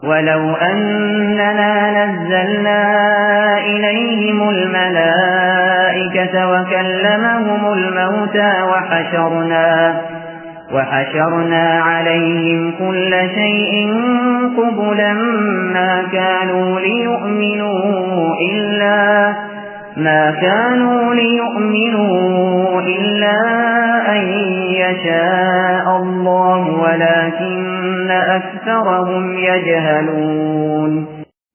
وَلَوْ أَنَّنَا نَزَّلْنَا إِلَيْهِمُ الْمَلَائِكَةَ وَكَلَّمَهُمُ الْمَوْتَى وَحَشَرْنَا عَلَيْهِمْ كُلَّ شَيْءٍ قُبُلًا مَا كَانُوا لِيُؤْمِنُوا إِلَّا أَن يَشَاءَ اللَّهُ وَلَكِنَّ أَكْثَرَهُمْ يَجْهَلُونَ۔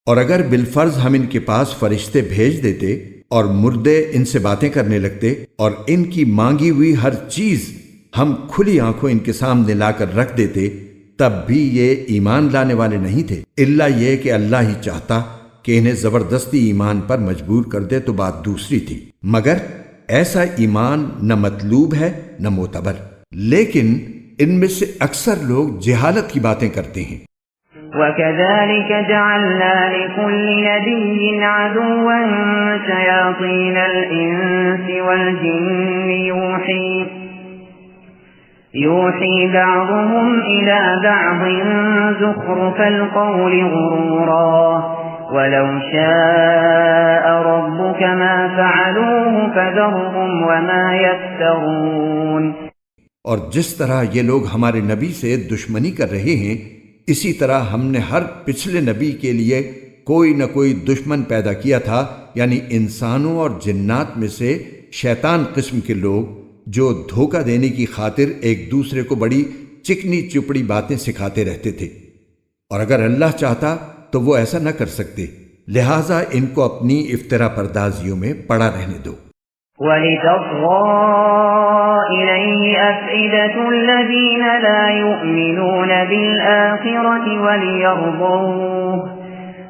اور اگر بالفرض ہم ان کے پاس فرشتے بھیج دیتے اور مردے ان سے باتیں کرنے لگتے اور ان کی مانگی ہوئی ہر چیز ہم کھلی آنکھوں ان کے سامنے لا کر رکھ دیتے، تب بھی یہ ایمان لانے والے نہیں تھے، الا یہ کہ اللہ ہی چاہتا کہ انہیں زبردستی ایمان پر مجبور کر دے تو بات دوسری تھی، مگر ایسا ایمان نہ مطلوب ہے نہ معتبر، لیکن ان میں سے اکثر لوگ جہالت کی باتیں کرتے ہیں۔ وَكَذَلِكَ جَعَلْنَا لِكُلِّ نَبِيٍّ عَدُوًّا شَيَاطِينَ الْإِنسِ وَالْجِنِّ يُوحِي بَعْضُهُمْ إِلَى بَعْضٍ زُخْرُفَ الْقَوْلِ غُرُورًا وَلَوْ شَاءَ رَبُّكَ مَا فَعَلُوهُ فَذَرْهُمْ وَمَا يَفْتَرُونَ۔ اور جس طرح یہ لوگ ہمارے نبی سے دشمنی کر رہے ہیں، اسی طرح ہم نے ہر پچھلے نبی کے لیے کوئی نہ کوئی دشمن پیدا کیا تھا، یعنی انسانوں اور جنات میں سے شیطان قسم کے لوگ جو دھوکہ دینے کی خاطر ایک دوسرے کو بڑی چکنی چپڑی باتیں سکھاتے رہتے تھے، اور اگر اللہ چاہتا تو وہ ایسا نہ کر سکتے، لہٰذا ان کو اپنی افترا پردازیوں میں پڑا رہنے دو۔ وَلِتَصْغَىٰ إِلَيْهِ أَفْئِدَةُ الَّذِينَ لَا يُؤْمِنُونَ بِالْآخِرَةِ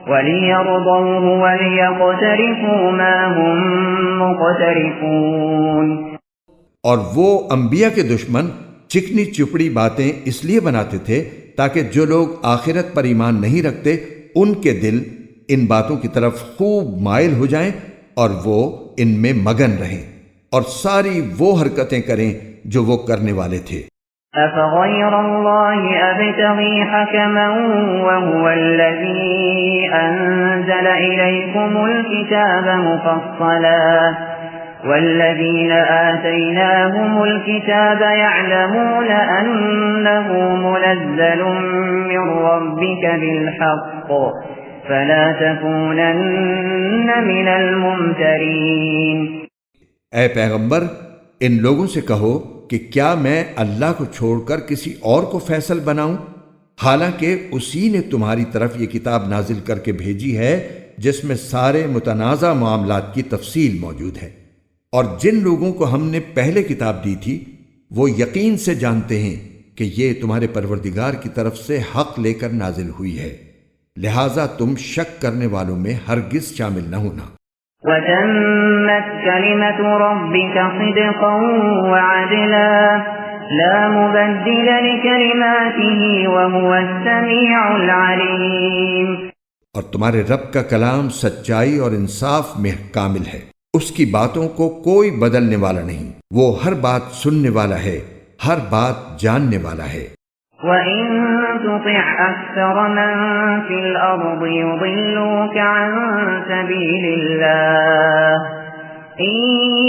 وَلِيَرْضَوْهُ وَلِيَقْتَرِفُوا مَا هُمْ مُقْتَرِفُونَ۔ اور وہ انبیاء کے دشمن چکنی چپڑی باتیں اس لیے بناتے تھے تاکہ جو لوگ آخرت پر ایمان نہیں رکھتے ان کے دل ان باتوں کی طرف خوب مائل ہو جائیں اور وہ ان میں مگن رہیں اور ساری وہ حرکتیں کریں جو وہ کرنے والے تھے۔ أَفَغَيْرَ اللَّهِ أَبْتَغِي حَكَمًا وَهُوَ الَّذِي أَنزَلَ إِلَيْكُمُ الْكِتَابَ مُفَصَّلًا وَالَّذِينَ آتَيْنَاهُمُ الْكِتَابَ يَعْلَمُونَ أَنَّهُ مُنَزَّلٌ مِّن رَّبِّكَ بِالْحَقِّ فَلَا تَكُونَنَّ مِنَ الْمُمْتَرِينَ۔ اے پیغمبر، ان لوگوں سے کہو کہ کیا میں اللہ کو چھوڑ کر کسی اور کو فیصل بناؤں، حالانکہ اسی نے تمہاری طرف یہ کتاب نازل کر کے بھیجی ہے جس میں سارے متنازع معاملات کی تفصیل موجود ہے، اور جن لوگوں کو ہم نے پہلے کتاب دی تھی وہ یقین سے جانتے ہیں کہ یہ تمہارے پروردگار کی طرف سے حق لے کر نازل ہوئی ہے، لہٰذا تم شک کرنے والوں میں ہرگز شامل نہ ہونا۔ وَتَمَّتْ كَلِمَةُ رَبِّكَ صِدْقًا وَعَدْلًا لَا مُبَدِّلَ لِكَلِمَاتِهِ وَهُوَ السَّمِيعُ الْعَلِيمُ۔ اور تمہارے رب کا کلام سچائی اور انصاف میں کامل ہے، اس کی باتوں کو کوئی بدلنے والا نہیں، وہ ہر بات سننے والا ہے، ہر بات جاننے والا ہے۔ وَإِن تُطِعْ أَكْثَرَ مَن فِي الْأَرْضِ يُضِلُّوكَ عَن سَبِيلِ اللَّهِ إِن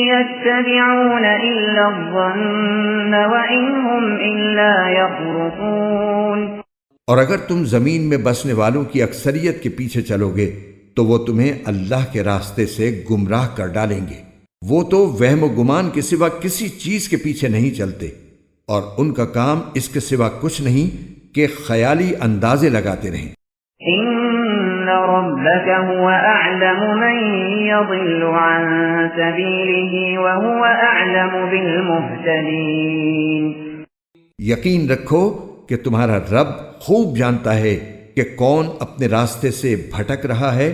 يَتَّبِعُونَ إِلَّا الظَّنَّ وَإِنْ هُمْ إِلَّا يَخْرُصُونَ۔ اور اگر تم زمین میں بسنے والوں کی اکثریت کے پیچھے چلو گے تو وہ تمہیں اللہ کے راستے سے گمراہ کر ڈالیں گے، وہ تو وہم و گمان کے سوا کسی چیز کے پیچھے نہیں چلتے، اور ان کا کام اس کے سوا کچھ نہیں کہ خیالی اندازے لگاتے رہیں۔ إِنَّ رَبَّكَ هُوَ أَعْلَمُ مَن يَضِلُّ عَن سَبِيلِهِ وَهُوَ أَعْلَمُ بِالْمُهْتَدِينَ۔ یقین رکھو کہ تمہارا رب خوب جانتا ہے کہ کون اپنے راستے سے بھٹک رہا ہے،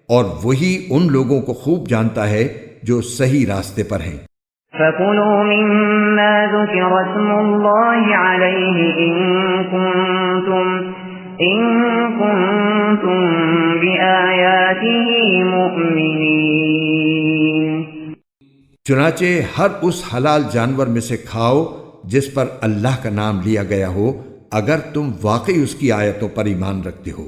اور وہی ان لوگوں کو خوب جانتا ہے جو صحیح راستے پر ہیں۔ فَكُلُوا مِمَّا ذُكِرَ اسْمُ اللَّهِ عَلَيْهِ إِن كُنتُم بِآيَاتِهِ مُؤْمِنِينَ۔ چنانچہ ہر اس حلال جانور میں سے کھاؤ جس پر اللہ کا نام لیا گیا ہو، اگر تم واقعی اس کی آیتوں پر ایمان رکھتے ہو۔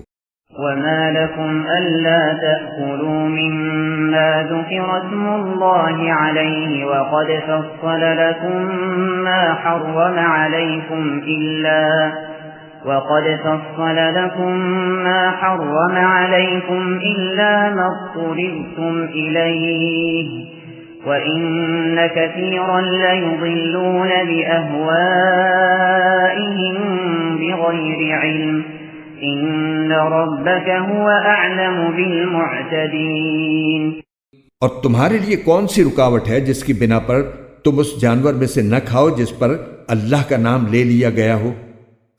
وما لكم ألا تأكلوا مما ذكر اسم الله عليه وقد فصل لكم ما حرم عليكم إلا ما اضطررتم إليه وَإِنَّ كَثِيرًا لَيُضِلُّونَ بِأَهْوَائِهِمْ بِغَيْرِ عِلْمٍ إِنَّ رَبَّكَ هُوَ أَعْلَمُ بِالْمُعْتَدِينَ۔ اور تمہارے لیے کون سی رکاوٹ ہے جس کی بنا پر تم اس جانور میں سے نہ کھاؤ جس پر اللہ کا نام لے لیا گیا ہو،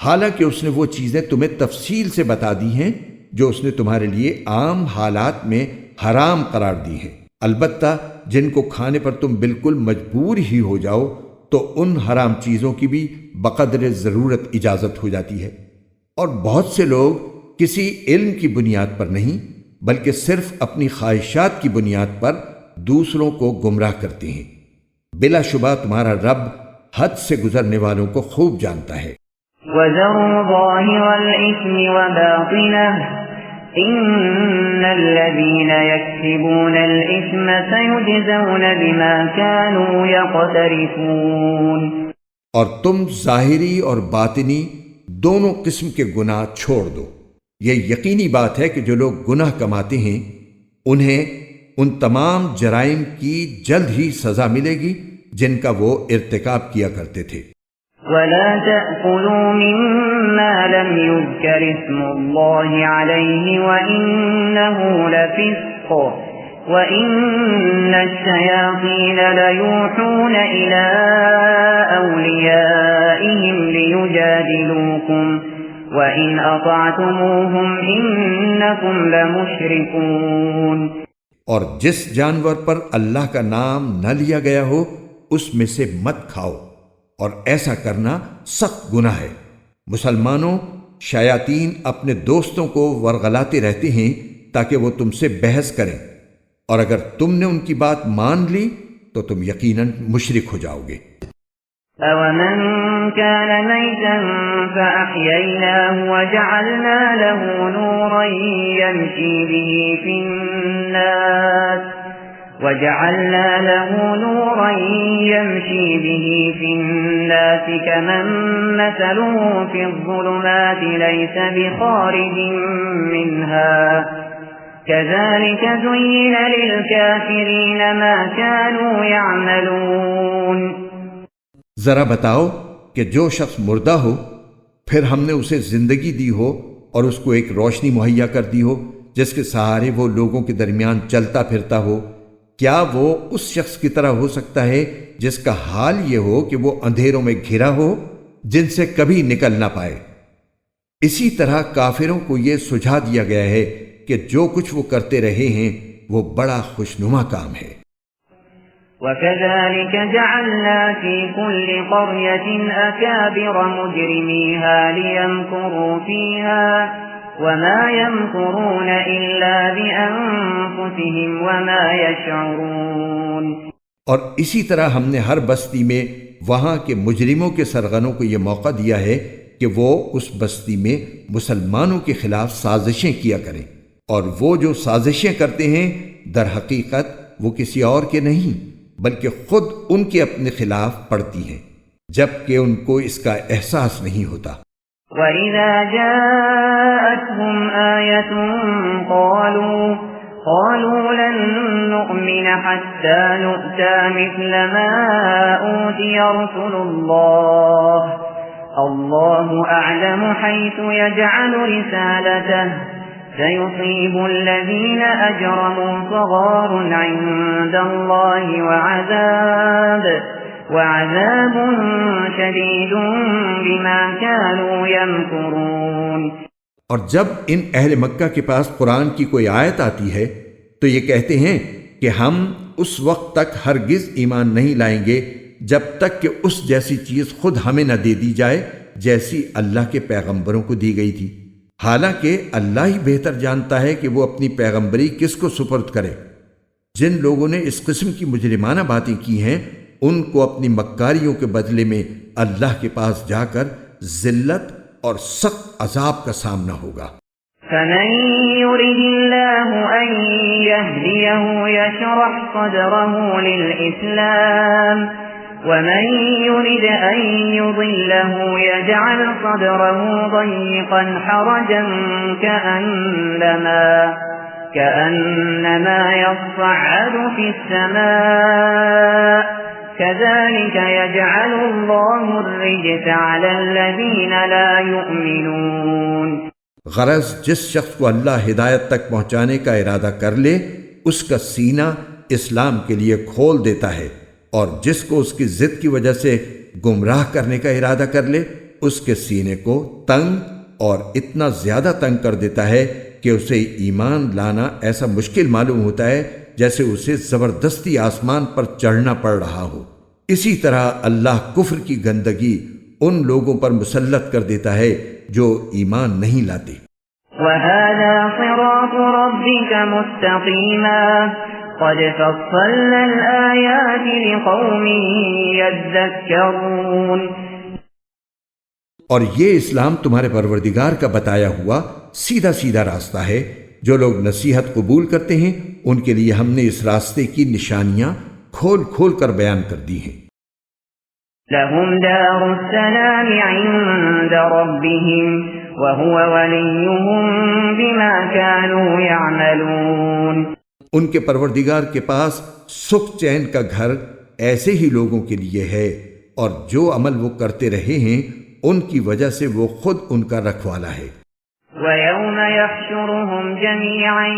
حالانکہ اس نے وہ چیزیں تمہیں تفصیل سے بتا دی ہیں جو اس نے تمہارے لیے عام حالات میں حرام قرار دی ہیں، البتہ جن کو کھانے پر تم بالکل مجبور ہی ہو جاؤ تو ان حرام چیزوں کی بھی بقدر ضرورت اجازت ہو جاتی ہے۔ اور بہت سے لوگ کسی علم کی بنیاد پر نہیں بلکہ صرف اپنی خواہشات کی بنیاد پر دوسروں کو گمراہ کرتے ہیں۔ بلا شبہ تمہارا رب حد سے گزرنے والوں کو خوب جانتا ہے۔ وَذَرُوا ظَاهِرَ الْإِثْمِ وَبَاطِنَهُ إِنَّ الَّذِينَ يَكْسِبُونَ الْإِثْمَ سَيُجْزَوْنَ بِمَا كَانُوا يَقْتَرِفُونَ۔ اور تم ظاہری اور باطنی دونوں قسم کے گناہ چھوڑ دو۔ یہ یقینی بات ہے کہ جو لوگ گناہ کماتے ہیں انہیں ان تمام جرائم کی جلد ہی سزا ملے گی جن کا وہ ارتکاب کیا کرتے تھے۔ وَلَا تَأْكُلُوا مِمَّا لَمْ يُذْكَرِ اسْمُ اللَّهِ عَلَيْهِ وَإِنَّهُ لَفِسْقٌ وَإِنَّ الشَّيَاطِينَ لَيُوحُونَ إِلَىٰ أَوْلِيَائِهِمْ لِيُجَادِلُوكُمْ وَإِنْ أَطَعْتُمُوهُمْ إِنَّكُمْ لَمُشْرِكُونَ۔ اور جس جانور پر اللہ کا نام نہ لیا گیا ہو اس میں سے مت کھاؤ، اور ایسا کرنا سخت گناہ ہے۔ مسلمانوں، شیاطین اپنے دوستوں کو ورغلاتے رہتے ہیں تاکہ وہ تم سے بحث کریں، اور اگر تم نے ان کی بات مان لی تو تم یقیناً مشرک ہو جاؤ گے۔ أَوَمَنْ كَانَ مَيْتًا فَأَحْيَيْنَاهُ وَجَعَلْنَا لَهُ نُورًا يَمْشِي بِهِ فِي النَّاسِ كَمَنْ مَثَلُهُ فِي الظُّلُمَاتِ لَيْسَ بِخَارِجٍ مِنْهَا كَذَلِكَ زُيِّنَ لِلْكَافِرِينَ مَا كَانُوا يَعْمَلُونَ۔ ذرا بتاؤ کہ جو شخص مردہ ہو پھر ہم نے اسے زندگی دی ہو اور اس کو ایک روشنی مہیا کر دی ہو جس کے سہارے وہ لوگوں کے درمیان چلتا پھرتا ہو، کیا وہ اس شخص کی طرح ہو سکتا ہے جس کا حال یہ ہو کہ وہ اندھیروں میں گھرا ہو جن سے کبھی نکل نہ پائے؟ اسی طرح کافروں کو یہ سجھا دیا گیا ہے کہ جو کچھ وہ کرتے رہے ہیں وہ بڑا خوشنما کام ہے۔ وَكَذَلِكَ جَعَلْنَا فِي كُلِّ قَرْيَةٍ أَكَابِرَ مُجْرِمِيهَا لِيَمْكُرُوا فِيهَا وَمَا يَمْكُرُونَ إِلَّا بِأَنفُسِهِمْ وَمَا يَشْعُرُونَ۔ اور اسی طرح ہم نے ہر بستی میں وہاں کے مجرموں کے سرغنوں کو یہ موقع دیا ہے کہ وہ اس بستی میں مسلمانوں کے خلاف سازشیں کیا کریں، اور وہ جو سازشیں کرتے ہیں در حقیقت وہ کسی اور کے نہیں بلکہ خود ان کے اپنے خلاف پڑتی ہیں، جبکہ ان کو اس کا احساس نہیں ہوتا۔ وَإِذَا جَاءَتْهُمْ آيَةٌ قَالُوا لَن نُّؤْمِنَ حَتَّى نُؤْتَىٰ مِثْلَ مَا أُوتِيَ رُسُلُ اللَّهُ أَعْلَمُ حَيْثُ يَجْعَلُ رِسَالَتَهُ سَيُصِيبُ الَّذِينَ أَجْرَمُوا صَغَارٌ عِندَ اللَّهِ وَعَذَابٌ شَدِيدٌ بِمَا كَانُوا يَمْكُرُونَ۔ اور جب ان اہل مکہ کے پاس قرآن کی کوئی آیت آتی ہے تو یہ کہتے ہیں کہ ہم اس وقت تک ہرگز ایمان نہیں لائیں گے جب تک کہ اس جیسی چیز خود ہمیں نہ دے دی جائے جیسی اللہ کے پیغمبروں کو دی گئی تھی، حالانکہ اللہ ہی بہتر جانتا ہے کہ وہ اپنی پیغمبری کس کو سپرد کرے۔ جن لوگوں نے اس قسم کی مجرمانہ باتیں کی ہیں ان کو اپنی مکاریوں کے بدلے میں اللہ کے پاس جا کر ذلت اور سخت عذاب کا سامنا ہوگا۔ فمن يرد الله أن يهديه يشرح صدره للإسلام ومن يرد أن يضله يجعل صدره ضيقا حرجا كأنما يصعد في السماء كذلك يجعل الله الرجس على الذين لا يؤمنون. غرض جس شخص کو اللہ ہدایت تک پہنچانے کا ارادہ کر لے اس کا سینہ اسلام کے لیے کھول دیتا ہے، اور جس کو اس کی ضد کی وجہ سے گمراہ کرنے کا ارادہ کر لے اس کے سینے کو تنگ اور اتنا زیادہ تنگ کر دیتا ہے کہ اسے ایمان لانا ایسا مشکل معلوم ہوتا ہے جیسے اسے زبردستی آسمان پر چڑھنا پڑ رہا ہو. اسی طرح اللہ کفر کی گندگی ان لوگوں پر مسلط کر دیتا ہے جو ایمان نہیں لاتے. وَهَذَا صِرَاطُ رَبِّكَ مُسْتَقِيمًا قَدْ فَصَّلْنَا الْآيَاتِ لِقَوْمٍ يَذَّكَّرُونَ. اور یہ اسلام تمہارے پروردگار کا بتایا ہوا سیدھا سیدھا راستہ ہے. جو لوگ نصیحت قبول کرتے ہیں ان کے لیے ہم نے اس راستے کی نشانیاں کھول کھول کر بیان کر دی ہیں. لَهُمْ دَارُ السَّلَامِ عِندَ رَبِّهِمْ وَهُوَ وَلِيُّهُمْ بِمَا كَانُوا يَعْمَلُونَ. ان کے پروردگار کے پاس سکھ چین کا گھر ایسے ہی لوگوں کے لیے ہے، اور جو عمل وہ کرتے رہے ہیں ان کی وجہ سے وہ خود ان کا رکھوالا ہے. وَيَوْمَ يَحْشُرُهُمْ جَمِيعًا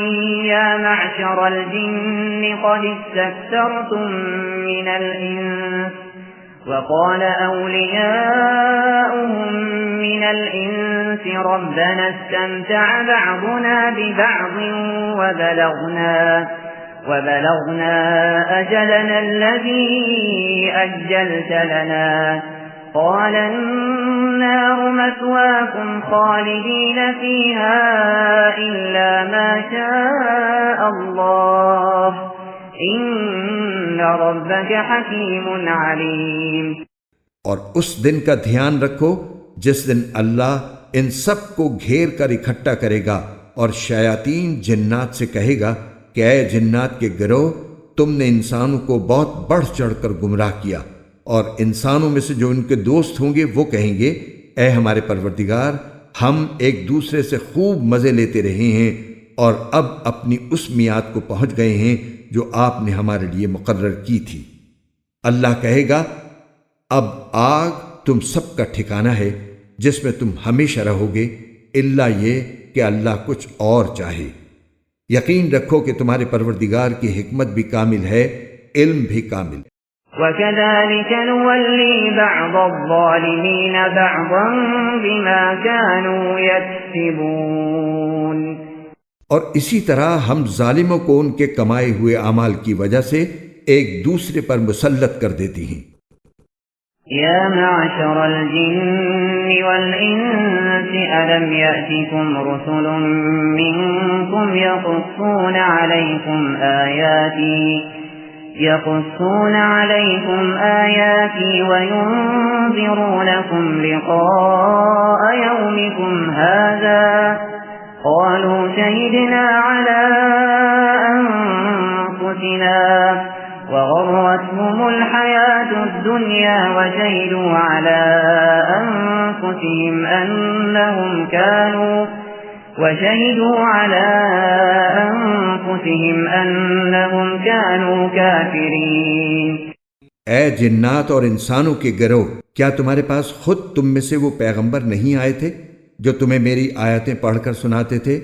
يَا مَعْشَرَ الْجِنِّ قَدِ اسْتَكْثَرْتُم مِّنَ الْإِنسِ وَقَالَ أَوْلِيَاؤُهُم مِّنَ الْإِنسِ رَبَّنَا اسْتَمْتَعَ بَعْضُنَا بِبَعْضٍ وَبَلَغْنَا أَجَلَنَا الَّذِي أَجَّلْتَ لَنَا قَالَ النَّارُ مَثْوَاكُمْ خَالِدِينَ فِيهَا إِلَّا مَا شَاءَ اللَّهُ إِنَّ رَبَّكَ حَكِيمٌ عَلِيمٌ. اور اس دن کا دھیان رکھو جس دن اللہ ان سب کو گھیر کر اکٹھا کرے گا اور شیاطین جنات سے کہے گا کہ اے جنات کے گروہ، تم نے انسانوں کو بہت بڑھ چڑھ کر گمراہ کیا، اور انسانوں میں سے جو ان کے دوست ہوں گے وہ کہیں گے اے ہمارے پروردگار، ہم ایک دوسرے سے خوب مزے لیتے رہے ہیں اور اب اپنی اس میعاد کو پہنچ گئے ہیں جو آپ نے ہمارے لیے مقرر کی تھی. اللہ کہے گا اب آگ تم سب کا ٹھکانہ ہے جس میں تم ہمیشہ رہو گے، الا یہ کہ اللہ کچھ اور چاہے. یقین رکھو کہ تمہارے پروردگار کی حکمت بھی کامل ہے، علم بھی کامل. وَكَذَلِكَ نُوَلِّي بَعْضَ الظَّالِمِينَ بَعْضًا بِمَا كَانُوا يَكْسِبُونَ. اور اسی طرح ہم ظالموں کو ان کے کمائے ہوئے اعمال کی وجہ سے ایک دوسرے پر مسلط کر دیتی ہیں. يَا مَعْشَرَ الْجِنِّ وَالْإِنسِ أَلَمْ يَأْتِكُمْ رُسُلٌ مِّنكُمْ يقصون عليكم آياتي وينذرونكم لقاء يومكم هذا قالوا شهدنا على أنفسنا وغرتهم الحياة الدنيا وشهدوا على أنفسهم أنهم كانوا كافرين. اے جنات اور انسانوں کے گروہ، کیا تمہارے پاس خود تم میں سے وہ پیغمبر نہیں آئے تھے جو تمہیں میری آیتیں پڑھ کر سناتے تھے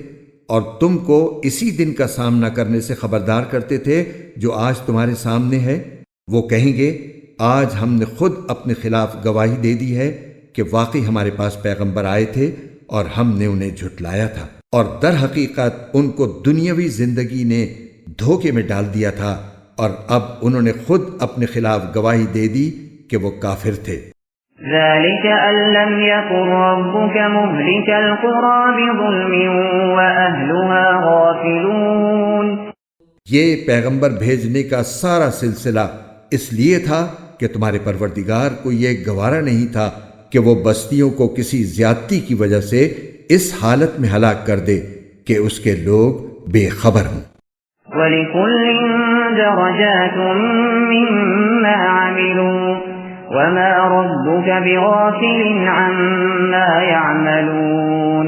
اور تم کو اسی دن کا سامنا کرنے سے خبردار کرتے تھے جو آج تمہارے سامنے ہے؟ وہ کہیں گے آج ہم نے خود اپنے خلاف گواہی دے دی ہے کہ واقعی ہمارے پاس پیغمبر آئے تھے اور ہم نے انہیں جھٹلایا تھا، اور در حقیقت ان کو دنیاوی زندگی نے دھوکے میں ڈال دیا تھا، اور اب انہوں نے خود اپنے خلاف گواہی دے دی کہ وہ کافر تھے. ذلك أن لم يكن ربك مهلك القرى بظلم وأهلها غافلون. یہ پیغمبر بھیجنے کا سارا سلسلہ اس لیے تھا کہ تمہارے پروردگار کو یہ گوارا نہیں تھا کہ وہ بستیوں کو کسی زیادتی کی وجہ سے اس حالت میں ہلاک کر دے کہ اس کے لوگ بے خبر ہوں۔ وَلِكُلٍّ دَرَجَاتٌ مِّمَّا عَمِلُوا وَمَا رَبُّكَ بِغَافِلٍ عَمَّا يَعْمَلُونَ۔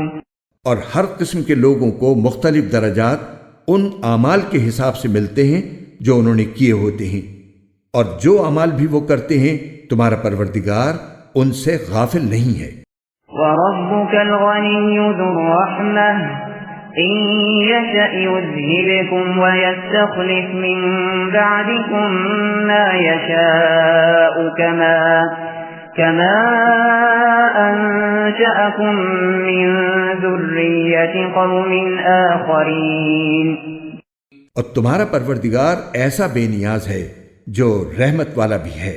اور ہر قسم کے لوگوں کو مختلف درجات ان اعمال کے حساب سے ملتے ہیں جو انہوں نے کیے ہوتے ہیں، اور جو اعمال بھی وہ کرتے ہیں تمہارا پروردگار ان سے غافل نہیں ہے۔ وَرَبُّكَ الْغَنِيُّ ذُو الرَّحْمَةِ إِن يَشَأْ يُذْهِبْكُمْ وَيَسْتَخْلِفْ مِن بَعْدِكُم مَّا يَشَاءُ كَمَا أَنشَأَكُم مِّن ذُرِّيَّةِ قَوْمٍ آخَرِينَ۔ اور تمہارا پروردگار ایسا بے نیاز ہے جو رحمت والا بھی ہے،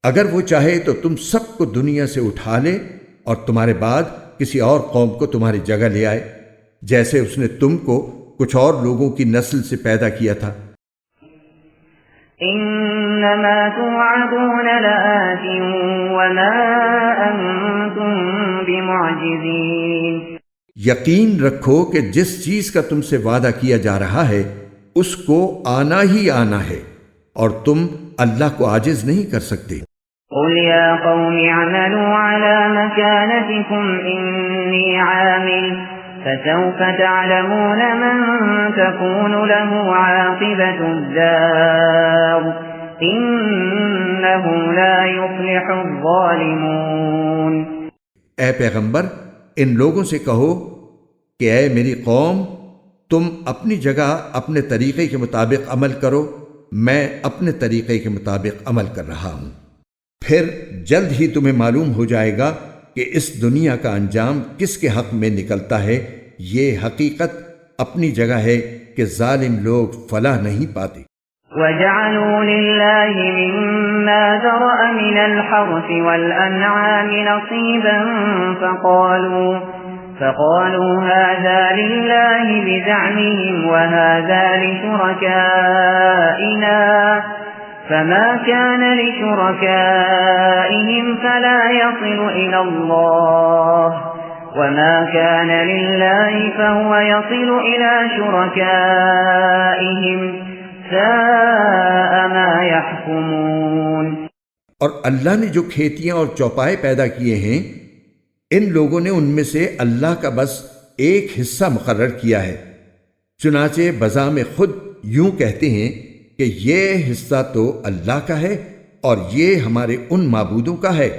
اگر وہ چاہے تو تم سب کو دنیا سے اٹھا لے اور تمہارے بعد کسی اور قوم کو تمہاری جگہ لے آئے، جیسے اس نے تم کو کچھ اور لوگوں کی نسل سے پیدا کیا تھا۔ انما توعدون لآت وما انتم بمعجزین۔ یقین رکھو کہ جس چیز کا تم سے وعدہ کیا جا رہا ہے اس کو آنا ہی آنا ہے، اور تم اللہ کو عاجز نہیں کر سکتے۔ قل یا قوم اعملوا على مكانتكم انی عامل فسوف تعلمون من تكون له عاقبة الدار إنه لا يفلح الظالمون۔ اے پیغمبر، ان لوگوں سے کہو کہ اے میری قوم، تم اپنی جگہ اپنے طریقے کے مطابق عمل کرو، میں اپنے طریقے کے مطابق عمل کر رہا ہوں، پھر جلد ہی تمہیں معلوم ہو جائے گا کہ اس دنیا کا انجام کس کے حق میں نکلتا ہے۔ یہ حقیقت اپنی جگہ ہے کہ ظالم لوگ فلاح نہیں پاتے۔ وَجَعَلُوا لِلَّهِ مِمَّا ذَرَأَ مِنَ الْحَرْثِ وَالْأَنْعَامِ نَصِيبًا فَقَالُوا هَذَا لِلَّهِ بِزَعْمِهِمْ وَهَذَا لِشُرَكَائِنَا فَمَا كَانَ لِشُرَكَائِهِمْ فَلَا يَصِلُ إِلَى اللَّهِ وَمَا كَانَ لِلَّهِ فَهُوَ يَصِلُ إِلَى شُرَكَائِهِمْ سَاءَ مَا يَحْكُمُونَ۔ اور اللہ نے جو کھیتیاں اور چوپائے پیدا کیے ہیں، ان لوگوں نے ان میں سے اللہ کا بس ایک حصہ مقرر کیا ہے، چنانچہ بذام خود یوں کہتے ہیں کہ یہ حصہ تو اللہ کا ہے اور یہ ہمارے ان معبودوں کا ہے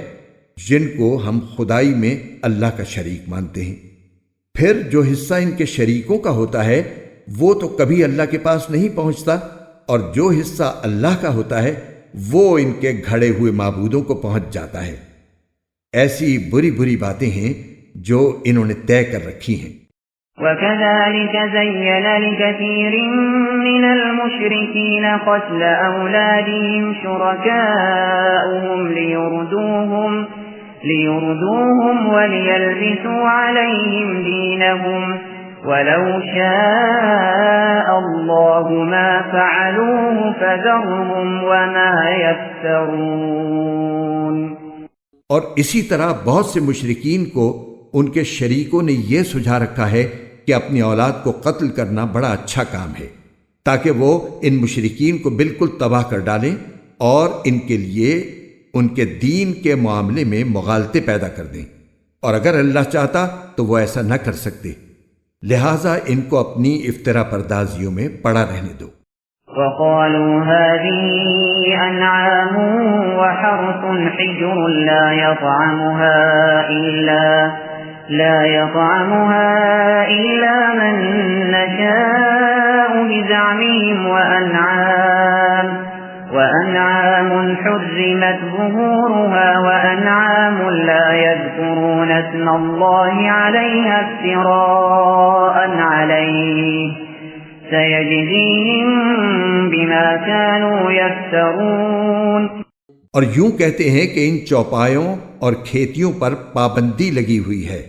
جن کو ہم خدائی میں اللہ کا شریک مانتے ہیں، پھر جو حصہ ان کے شریکوں کا ہوتا ہے وہ تو کبھی اللہ کے پاس نہیں پہنچتا، اور جو حصہ اللہ کا ہوتا ہے وہ ان کے گھڑے ہوئے معبودوں کو پہنچ جاتا ہے۔ ایسی بری بری باتیں ہیں جو انہوں نے طے کر رکھی ہیں۔ وَكَذَلِكَ زَيَّنَ لِكَثِيرٍ مِّنَ الْمُشْرِكِينَ قَتْلَ أَوْلَادِهِمْ شُرَكَاؤُهُمْ لِيُرْدُوهُمْ وَلِيَلْبِسُوا عَلَيْهِمْ دِينَهُمْ وَلَوْ شَاءَ اللَّهُ مَا فَعَلُوهُ فَذَرْهُمْ وَمَا يَفْتَرُونَ۔ اور اسی طرح بہت سے مشرکین کو ان کے شریکوں نے یہ سجھا رکھا ہے کہ اپنی اولاد کو قتل کرنا بڑا اچھا کام ہے، تاکہ وہ ان مشرکین کو بالکل تباہ کر ڈالیں اور ان کے لیے ان کے دین کے معاملے میں مغالطے پیدا کر دیں، اور اگر اللہ چاہتا تو وہ ایسا نہ کر سکتے، لہٰذا ان کو اپنی افترا پردازیوں میں پڑا رہنے دو۔ وَقَالُوا هَذِهِ أَنْعَامٌ وَحَرْثٌ حِجْرٌ لَا يَطْعَمُهَا إِلَّا مَن نَّشَاءُ بِزَعْمِهِمْ وَأَنْعَامٌ حُرِّمَتْ ظُهُورُهَا وَأَنْعَامٌ لَا يَذْكُرُونَ اسْمَ اللَّهِ عَلَيْهَا افْتِرَاءً عَلَيْهِ سَيَجْزِيهِم بِمَا كَانُوا يَفْتَرُونَ۔ اور یوں کہتے ہیں کہ ان چوپایوں اور کھیتیوں پر پابندی لگی ہوئی ہے،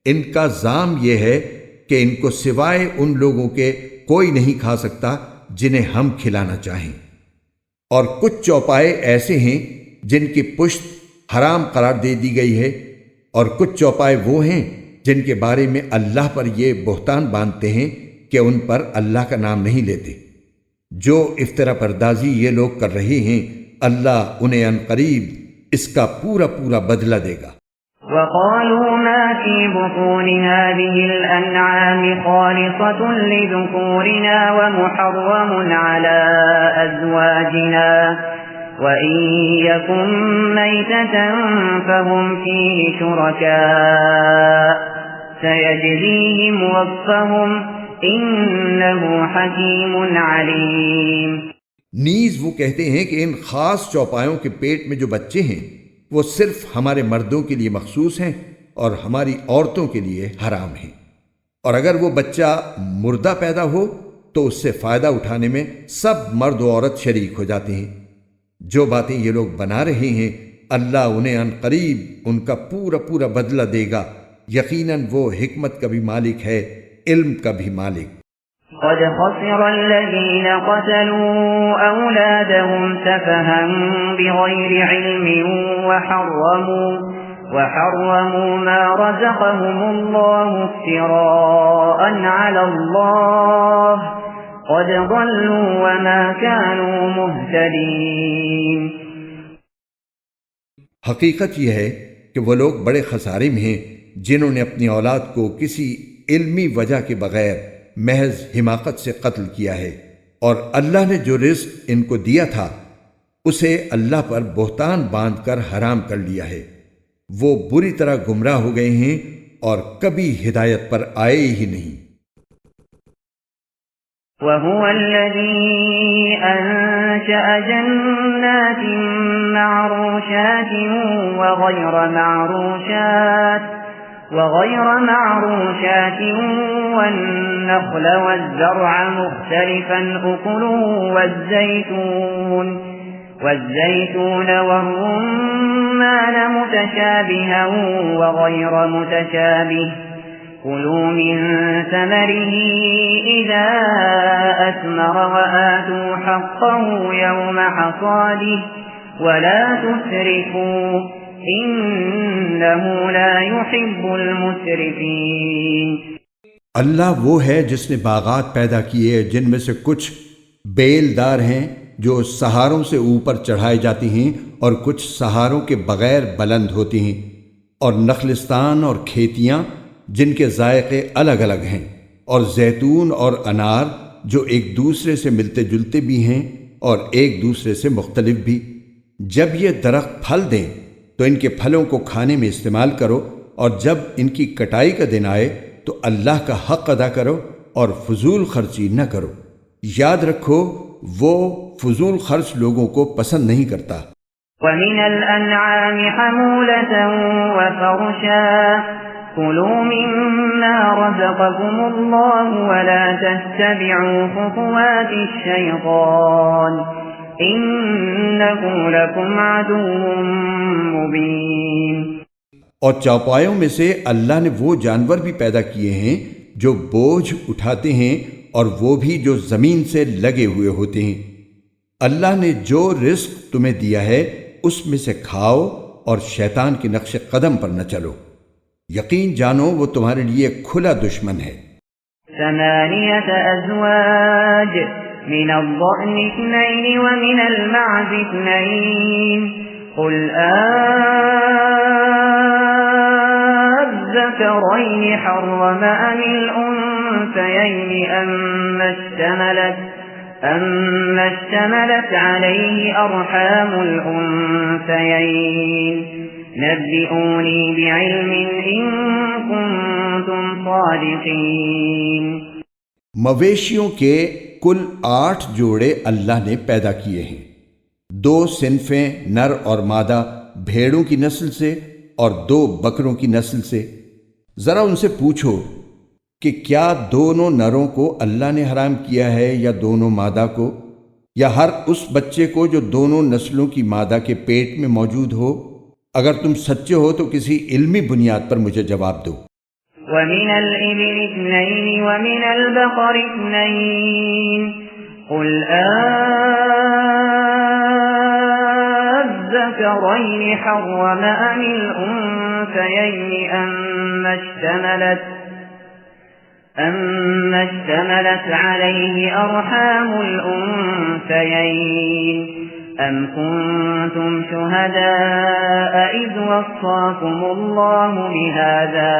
ان کا زام یہ ہے کہ ان کو سوائے ان لوگوں کے کوئی نہیں کھا سکتا جنہیں ہم کھلانا چاہیں، اور کچھ چوپائے ایسے ہیں جن کی پشت حرام قرار دے دی گئی ہے، اور کچھ چوپائے وہ ہیں جن کے بارے میں اللہ پر یہ بہتان باندھتے ہیں کہ ان پر اللہ کا نام نہیں لیتے۔ جو افطرا پردازی یہ لوگ کر رہے ہیں، اللہ انہیں عنقریب اس کا پورا پورا بدلہ دے گا۔ وقالوا ما في بطون هذه الأنعام خالصة لذكورنا ومحرم على أزواجنا وإن يكن ميتة فهم فيه شركاء سيجزيهم وصفهم إنه حكيم عليم۔ نیز وہ کہتے ہیں کہ ان خاص چوپایوں کے پیٹ میں جو بچے ہیں وہ صرف ہمارے مردوں کے لیے مخصوص ہیں اور ہماری عورتوں کے لیے حرام ہیں، اور اگر وہ بچہ مردہ پیدا ہو تو اس سے فائدہ اٹھانے میں سب مرد و عورت شریک ہو جاتے ہیں۔ جو باتیں یہ لوگ بنا رہے ہیں اللہ انہیں عن قریب ان کا پورا پورا بدلہ دے گا، یقیناً وہ حکمت کا بھی مالک ہے، علم کا بھی مالک۔ قد خسر الذين قتلوا أولادهم سفها بغير علم وحرموا ما رزقهم الله افتراء على الله قد ضلوا وما كانوا مهتدين۔ حقیقت یہ ہے کہ وہ لوگ بڑے خسارے میں ہیں جنہوں نے اپنی اولاد کو کسی علمی وجہ کے بغیر محض حماقت سے قتل کیا ہے، اور اللہ نے جو رزق ان کو دیا تھا اسے اللہ پر بہتان باندھ کر حرام کر لیا ہے۔ وہ بری طرح گمراہ ہو گئے ہیں اور کبھی ہدایت پر آئے ہی نہیں۔ وَهُوَ الَّذِي أَنشَأَ جَنَّاتٍ مَّعْرُوشَاتٍ وغير معروشات والنخل والزرع مختلفا أكله والزيتون والرمان متشابها وغير متشابه كلوا من ثمره إذا أثمر وآتوا حقه يوم حصاده ولا تسرفوا انہ لا يحب المسرفین۔ اللہ وہ ہے جس نے باغات پیدا کیے جن میں سے کچھ بیلدار ہیں جو سہاروں سے اوپر چڑھائے جاتی ہیں اور کچھ سہاروں کے بغیر بلند ہوتی ہیں، اور نخلستان اور کھیتیاں جن کے ذائقے الگ الگ ہیں، اور زیتون اور انار جو ایک دوسرے سے ملتے جلتے بھی ہیں اور ایک دوسرے سے مختلف بھی۔ جب یہ درخت پھل دیں تو ان کے پھلوں کو کھانے میں استعمال کرو، اور جب ان کی کٹائی کا دن آئے تو اللہ کا حق ادا کرو اور فضول خرچی نہ کرو۔ یاد رکھو وہ فضول خرچ لوگوں کو پسند نہیں کرتا۔ وَمِنَ الْأَنْعَامِ حَمُولَةً وَفَرْشًا كُلُوا مِمَّا رَزَقَكُمُ اللَّهُ وَلَا تَتَّبِعُوا خُطُوَاتِ الشَّيْطَانِ إِنَّهُ لَكُمْ عَدُوٌّ مُبِينٌ۔ اور چوپایوں میں سے اللہ نے وہ جانور بھی پیدا کیے ہیں جو بوجھ اٹھاتے ہیں، اور وہ بھی جو زمین سے لگے ہوئے ہوتے ہیں۔ اللہ نے جو رزق تمہیں دیا ہے اس میں سے کھاؤ اور شیطان کے نقش قدم پر نہ چلو، یقین جانو وہ تمہارے لیے کھلا دشمن ہے۔ ثمانية أزواج من الضأن اثنين ومن المعز اثنين قل الذكرين حرم أم الأنثيين أما اشتملت عليه أرحام الأنثيين نبئوني بعلم إن كنتم صادقين۔ مویشیوں کے کل 8 جوڑے اللہ نے پیدا کیے ہیں، 2 صنفیں نر اور مادہ بھیڑوں کی نسل سے اور 2 بکروں کی نسل سے۔ ذرا ان سے پوچھو کہ کیا دونوں نروں کو اللہ نے حرام کیا ہے یا دونوں مادہ کو، یا ہر اس بچے کو جو دونوں نسلوں کی مادہ کے پیٹ میں موجود ہو؟ اگر تم سچے ہو تو کسی علمی بنیاد پر مجھے جواب دو۔ وَمِنَ الْإِبِلِ اثْنَيْنِ وَمِنَ الْبَقَرِ اثْنَيْنِ قُلْ الذَّكَرَيْنِ حَرَّمَ أَمِ الْأُنثَيَيْنِ الأنثيين أما اشتملت عليه أرحام الأنثيين أم كنتم شهداء إذ وصاكم الله بهذا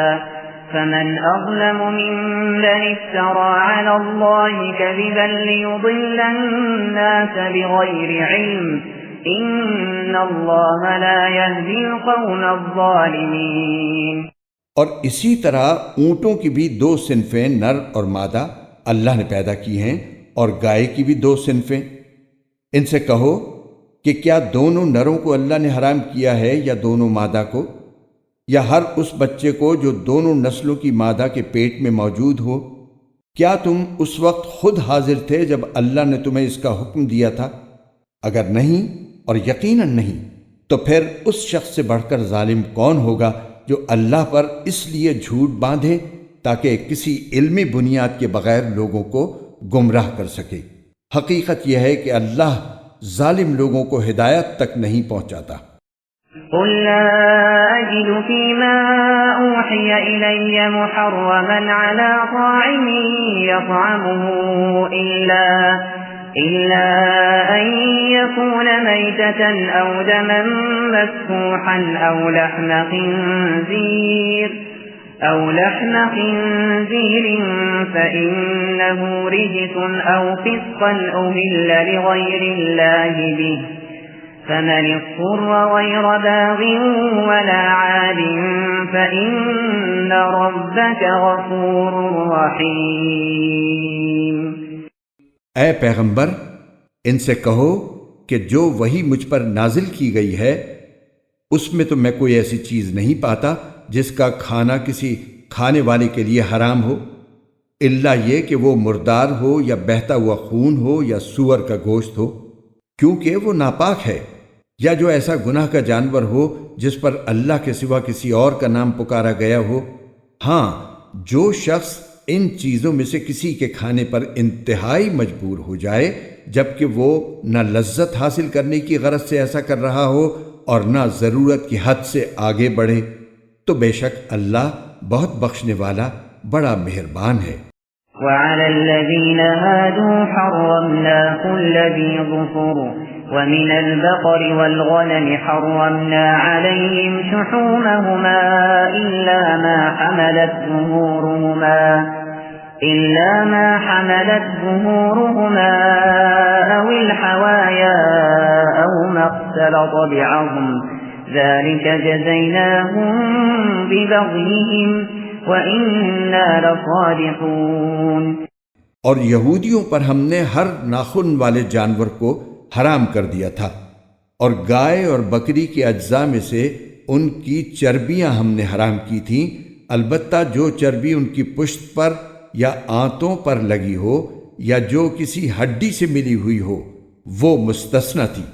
فمن أظلم ممن افترى على الله كذبا ليضل الناس بغير علم إن الله لا يهدي القوم الظالمين۔ اور اسی طرح اونٹوں کی بھی دو صنفیں نر اور مادہ اللہ نے پیدا کی ہیں، اور گائے کی بھی دو صنفیں۔ ان سے کہو کہ کیا دونوں نروں کو اللہ نے حرام کیا ہے یا دونوں مادہ کو، یا ہر اس بچے کو جو دونوں نسلوں کی مادہ کے پیٹ میں موجود ہو؟ کیا تم اس وقت خود حاضر تھے جب اللہ نے تمہیں اس کا حکم دیا تھا؟ اگر نہیں، اور یقیناً نہیں، تو پھر اس شخص سے بڑھ کر ظالم کون ہوگا جو اللہ پر اس لیے جھوٹ باندھے تاکہ کسی علمی بنیاد کے بغیر لوگوں کو گمراہ کر سکے۔ حقیقت یہ ہے کہ اللہ ظالم لوگوں کو ہدایت تک نہیں پہنچاتا۔ قل لا أجد فيما أوحي إلي محرما على طاعم يطعمه إلا أن يكون ميتة أو دما مسفوحا أو لحم خنزير فإنه رجس أو فسقا أهل لغير الله به فمن اضطر غير باغ ولا عاد فإن ربك غفور رحيم۔ اے پیغمبر، ان سے کہو کہ جو وحی مجھ پر نازل کی گئی ہے اس میں تو میں کوئی ایسی چیز نہیں پاتا جس کا کھانا کسی کھانے والے کے لیے حرام ہو، الا یہ کہ وہ مردار ہو یا بہتا ہوا خون ہو یا سور کا گوشت ہو، کیونکہ وہ ناپاک ہے، یا جو ایسا گناہ کا جانور ہو جس پر اللہ کے سوا کسی اور کا نام پکارا گیا ہو۔ ہاں، جو شخص ان چیزوں میں سے کسی کے کھانے پر انتہائی مجبور ہو جائے جبکہ وہ نہ لذت حاصل کرنے کی غرض سے ایسا کر رہا ہو اور نہ ضرورت کی حد سے آگے بڑھے، تو بے شک اللہ بہت بخشنے والا بڑا مہربان ہے۔ وعلى الذين هادوا حرمنا كل ذي ظفر ومن البقر والغنم حرمنا عليهم شحومهما إلا ما حملت ظهورهما أو الحوايا أو ما اختلط بعظم ذلك جزيناهم ببغيهم وَإِنَّا لَصَادِقُونَ۔ اور یہودیوں پر ہم نے ہر ناخن والے جانور کو حرام کر دیا تھا، اور گائے اور بکری کے اجزاء میں سے ان کی چربیاں ہم نے حرام کی تھیں، البتہ جو چربی ان کی پشت پر یا آنتوں پر لگی ہو یا جو کسی ہڈی سے ملی ہوئی ہو وہ مستثنی تھی۔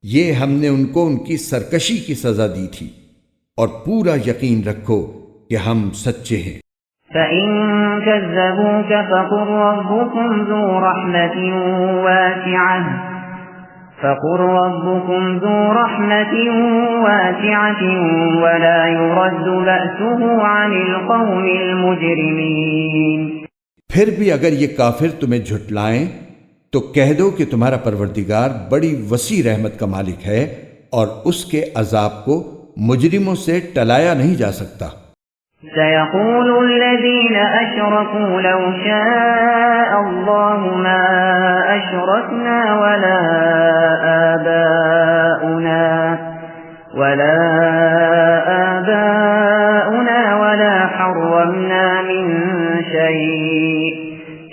یہ ہم نے ان کو ان کی سرکشی کی سزا دی تھی، اور پورا یقین رکھو کہ ہم سچے ہیں۔ فَإِن كَذَّبُوكَ فَقُلْ رَبُّكُمْ ذُو رَحْمَةٍ وَاسِعَةٍ وَلَا يُرَدُّ بَأْسُهُ عَنِ الْقَوْمِ الْمُجْرِمِينَ۔ پھر بھی اگر یہ کافر تمہیں جھٹلائیں تو کہہ دو کہ تمہارا پروردگار بڑی وسیع رحمت کا مالک ہے، اور اس کے عذاب کو مجرموں سے ٹلایا نہیں جا سکتا۔ سيقول الذين أشركوا لو شاء الله ما أشركنا ولا آباؤنا ولا حرمنا من شيء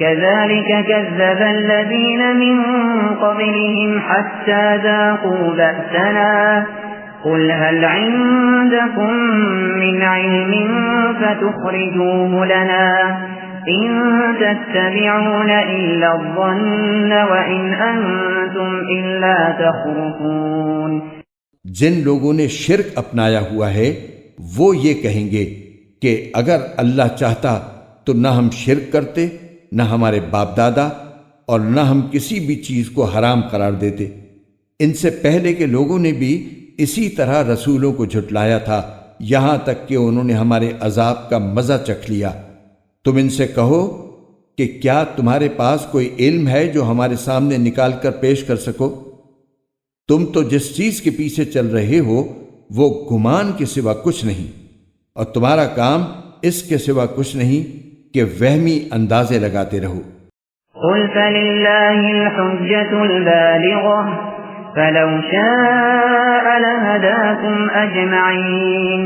كذلك كذب الذين من قبلهم حتى ذاقوا بأسنا قل هل عندكم من علم فتخرجوه لنا إن تتبعون إلا الظن وإن أنتم إلا تخرصون۔ جن لوگوں نے شرک اپنایا ہوا ہے وہ یہ کہیں گے کہ اگر اللہ چاہتا تو نہ ہم شرک کرتے، نہ ہمارے باپ دادا، اور نہ ہم کسی بھی چیز کو حرام قرار دیتے۔ ان سے پہلے کے لوگوں نے بھی اسی طرح رسولوں کو جھٹلایا تھا، یہاں تک کہ انہوں نے ہمارے عذاب کا مزہ چکھ لیا۔ تم ان سے کہو کہ کیا تمہارے پاس کوئی علم ہے جو ہمارے سامنے نکال کر پیش کر سکو؟ تم تو جس چیز کے پیچھے چل رہے ہو وہ گمان کے سوا کچھ نہیں، اور تمہارا کام اس کے سوا کچھ نہیں کہ وہمی اندازے لگاتے رہو۔ قل فللہ الحجۃ البالغۃ فلو شاء لہداکم اجمعین۔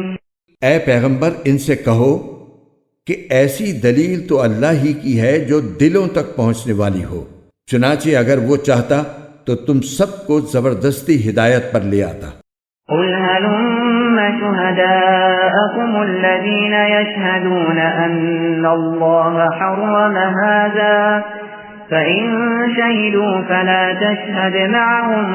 اے پیغمبر ان سے کہو کہ ایسی دلیل تو اللہ ہی کی ہے جو دلوں تک پہنچنے والی ہو، چنانچہ اگر وہ چاہتا تو تم سب کو زبردستی ہدایت پر لے آتا۔ قل هلم شهداءكم الذين يشهدون أن الله حرم هذا فإن شهدوا فلا تشهد معهم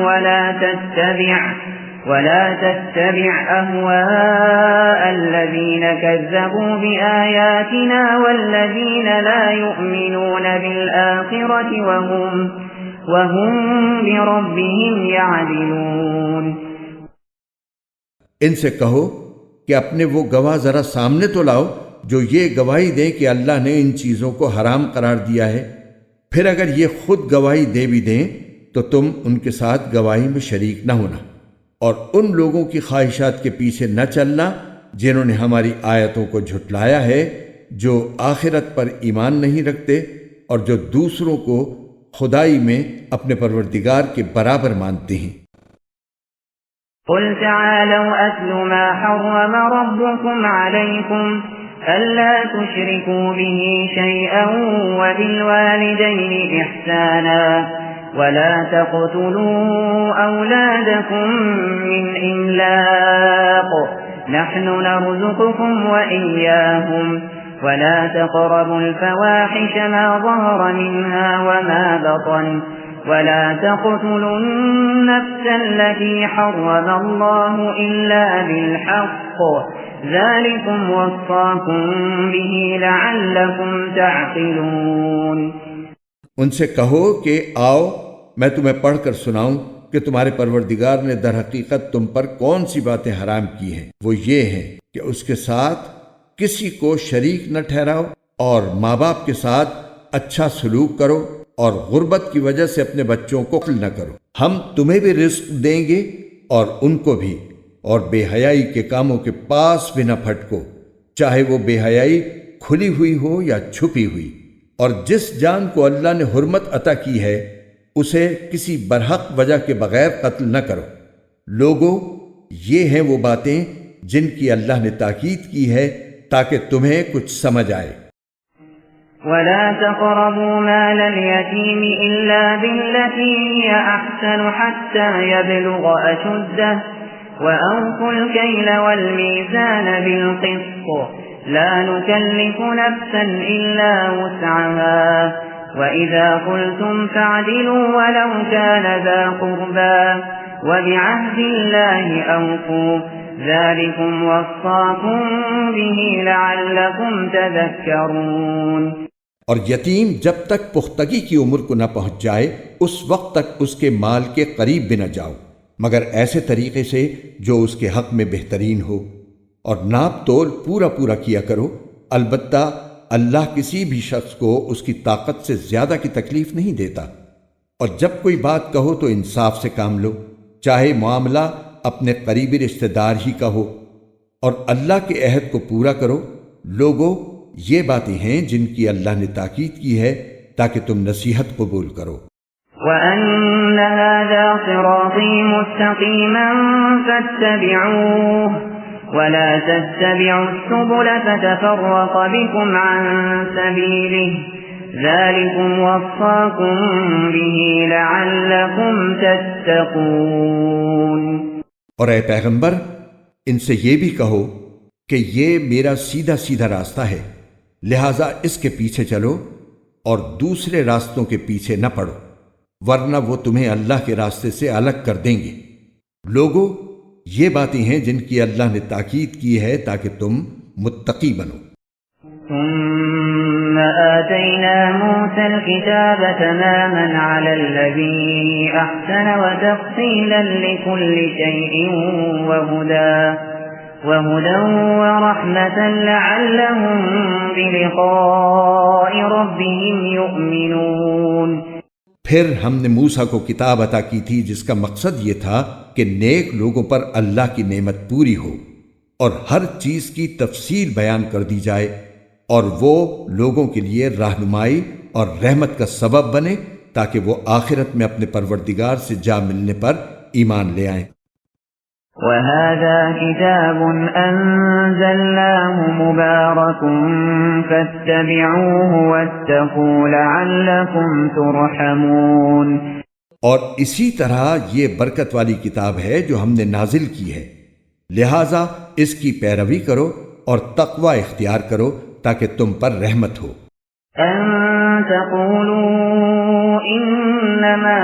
ولا تتبع أهواء الذين كذبوا بآياتنا والذين لا يؤمنون بالآخرة وهم بربهم يعدلون۔ ان سے کہو کہ اپنے وہ گواہ ذرا سامنے تو لاؤ جو یہ گواہی دیں کہ اللہ نے ان چیزوں کو حرام قرار دیا ہے، پھر اگر یہ خود گواہی دے بھی دیں تو تم ان کے ساتھ گواہی میں شریک نہ ہونا، اور ان لوگوں کی خواہشات کے پیچھے نہ چلنا جنہوں نے ہماری آیتوں کو جھٹلایا ہے، جو آخرت پر ایمان نہیں رکھتے اور جو دوسروں کو خدائی میں اپنے پروردگار کے برابر مانتے ہیں۔ قل تعالوا أتل ما حرم ربكم عليكم ألا تشركوا به شيئا وبالوالدين إحسانا ولا تقتلوا أولادكم من إملاق نحن نرزقكم وإياهم ولا تقربوا الفواحش ما ظهر منها وما بطن ولا تقتلوا النفس التي حرم الله إلا بالحق ذلكم وصاكم به لعلكم تعقلون۔ ان سے کہو کہ آؤ میں تمہیں پڑھ کر سناؤں کہ تمہارے پروردگار نے در حقیقت تم پر کون سی باتیں حرام کی ہیں۔ وہ یہ ہیں کہ اس کے ساتھ کسی کو شریک نہ ٹھہراؤ، اور ماں باپ کے ساتھ اچھا سلوک کرو، اور غربت کی وجہ سے اپنے بچوں کو قتل نہ کرو۔ ہم تمہیں بھی رزق دیں گے اور ان کو بھی، اور بے حیائی کے کاموں کے پاس بھی نہ پھٹکو، چاہے وہ بے حیائی کھلی ہوئی ہو یا چھپی ہوئی، اور جس جان کو اللہ نے حرمت عطا کی ہے اسے کسی برحق وجہ کے بغیر قتل نہ کرو۔ لوگو، یہ ہیں وہ باتیں جن کی اللہ نے تاکید کی ہے تاکہ تمہیں کچھ سمجھ آئے۔ ولا تقربوا مال اليتيم إلا بالتي هي أحسن حتى يبلغ أشده وأوفوا الكيل والميزان بالقسط لا نكلف نفسا إلا وسعها وإذا قلتم فاعدلوا ولو كان ذا قربى وبعهد الله أوفوا ذلكم وصاكم به لعلكم تذكرون۔ اور یتیم جب تک پختگی کی عمر کو نہ پہنچ جائے اس وقت تک اس کے مال کے قریب بھی نہ جاؤ، مگر ایسے طریقے سے جو اس کے حق میں بہترین ہو، اور ناپ تول پورا کیا کرو۔ البتہ اللہ کسی بھی شخص کو اس کی طاقت سے زیادہ کی تکلیف نہیں دیتا، اور جب کوئی بات کہو تو انصاف سے کام لو، چاہے معاملہ اپنے قریبی رشتہ دار ہی کا ہو، اور اللہ کے عہد کو پورا کرو۔ لوگو، یہ باتیں ہیں جن کی اللہ نے تاکید کی ہے تاکہ تم نصیحت قبول کرو۔ وَأَنَّ هَذَا صِرَاطِي مُسْتَقِيمًا فَاتَّبِعُوهُ وَلَا تَتَّبِعُوا السُّبُلَ فَتَفَرَّقَ بِكُمْ عَن سَبِيلِهِ ذَلِكُمْ وَصَّاكُمْ بِهِ لَعَلَّكُمْ تَتَّقُونَ۔ اور اے پیغمبر، ان سے یہ بھی کہو کہ یہ میرا سیدھا راستہ ہے، لہٰذا اس کے پیچھے چلو اور دوسرے راستوں کے پیچھے نہ پڑو، ورنہ وہ تمہیں اللہ کے راستے سے الگ کر دیں گے۔ لوگو، یہ باتیں ہیں جن کی اللہ نے تاکید کی ہے تاکہ تم متقی بنو۔ ثم آتينا موسى الكتاب تماما على الذي أحسن وتفصيلا لكل شيء وهدى ورحمة لعلهم بلقاء ربهم يؤمنون۔ پھر ہم نے موسیٰ کو کتاب عطا کی تھی جس کا مقصد یہ تھا کہ نیک لوگوں پر اللہ کی نعمت پوری ہو اور ہر چیز کی تفصیل بیان کر دی جائے، اور وہ لوگوں کے لیے رہنمائی اور رحمت کا سبب بنے تاکہ وہ آخرت میں اپنے پروردگار سے جا ملنے پر ایمان لے آئیں۔ وَهَذَا كِتَابٌ أَنزَلْنَاهُ مُبَارَكٌ فَاتَّبِعُوهُ وَاتَّقُوا لَعَلَّكُمْ تُرْحَمُونَ۔ اور اسی طرح یہ برکت والی کتاب ہے جو ہم نے نازل کی ہے، لہٰذا اس کی پیروی کرو اور تقوی اختیار کرو تاکہ تم پر رحمت ہو۔ أَن تَقُولُوا إِنَّمَا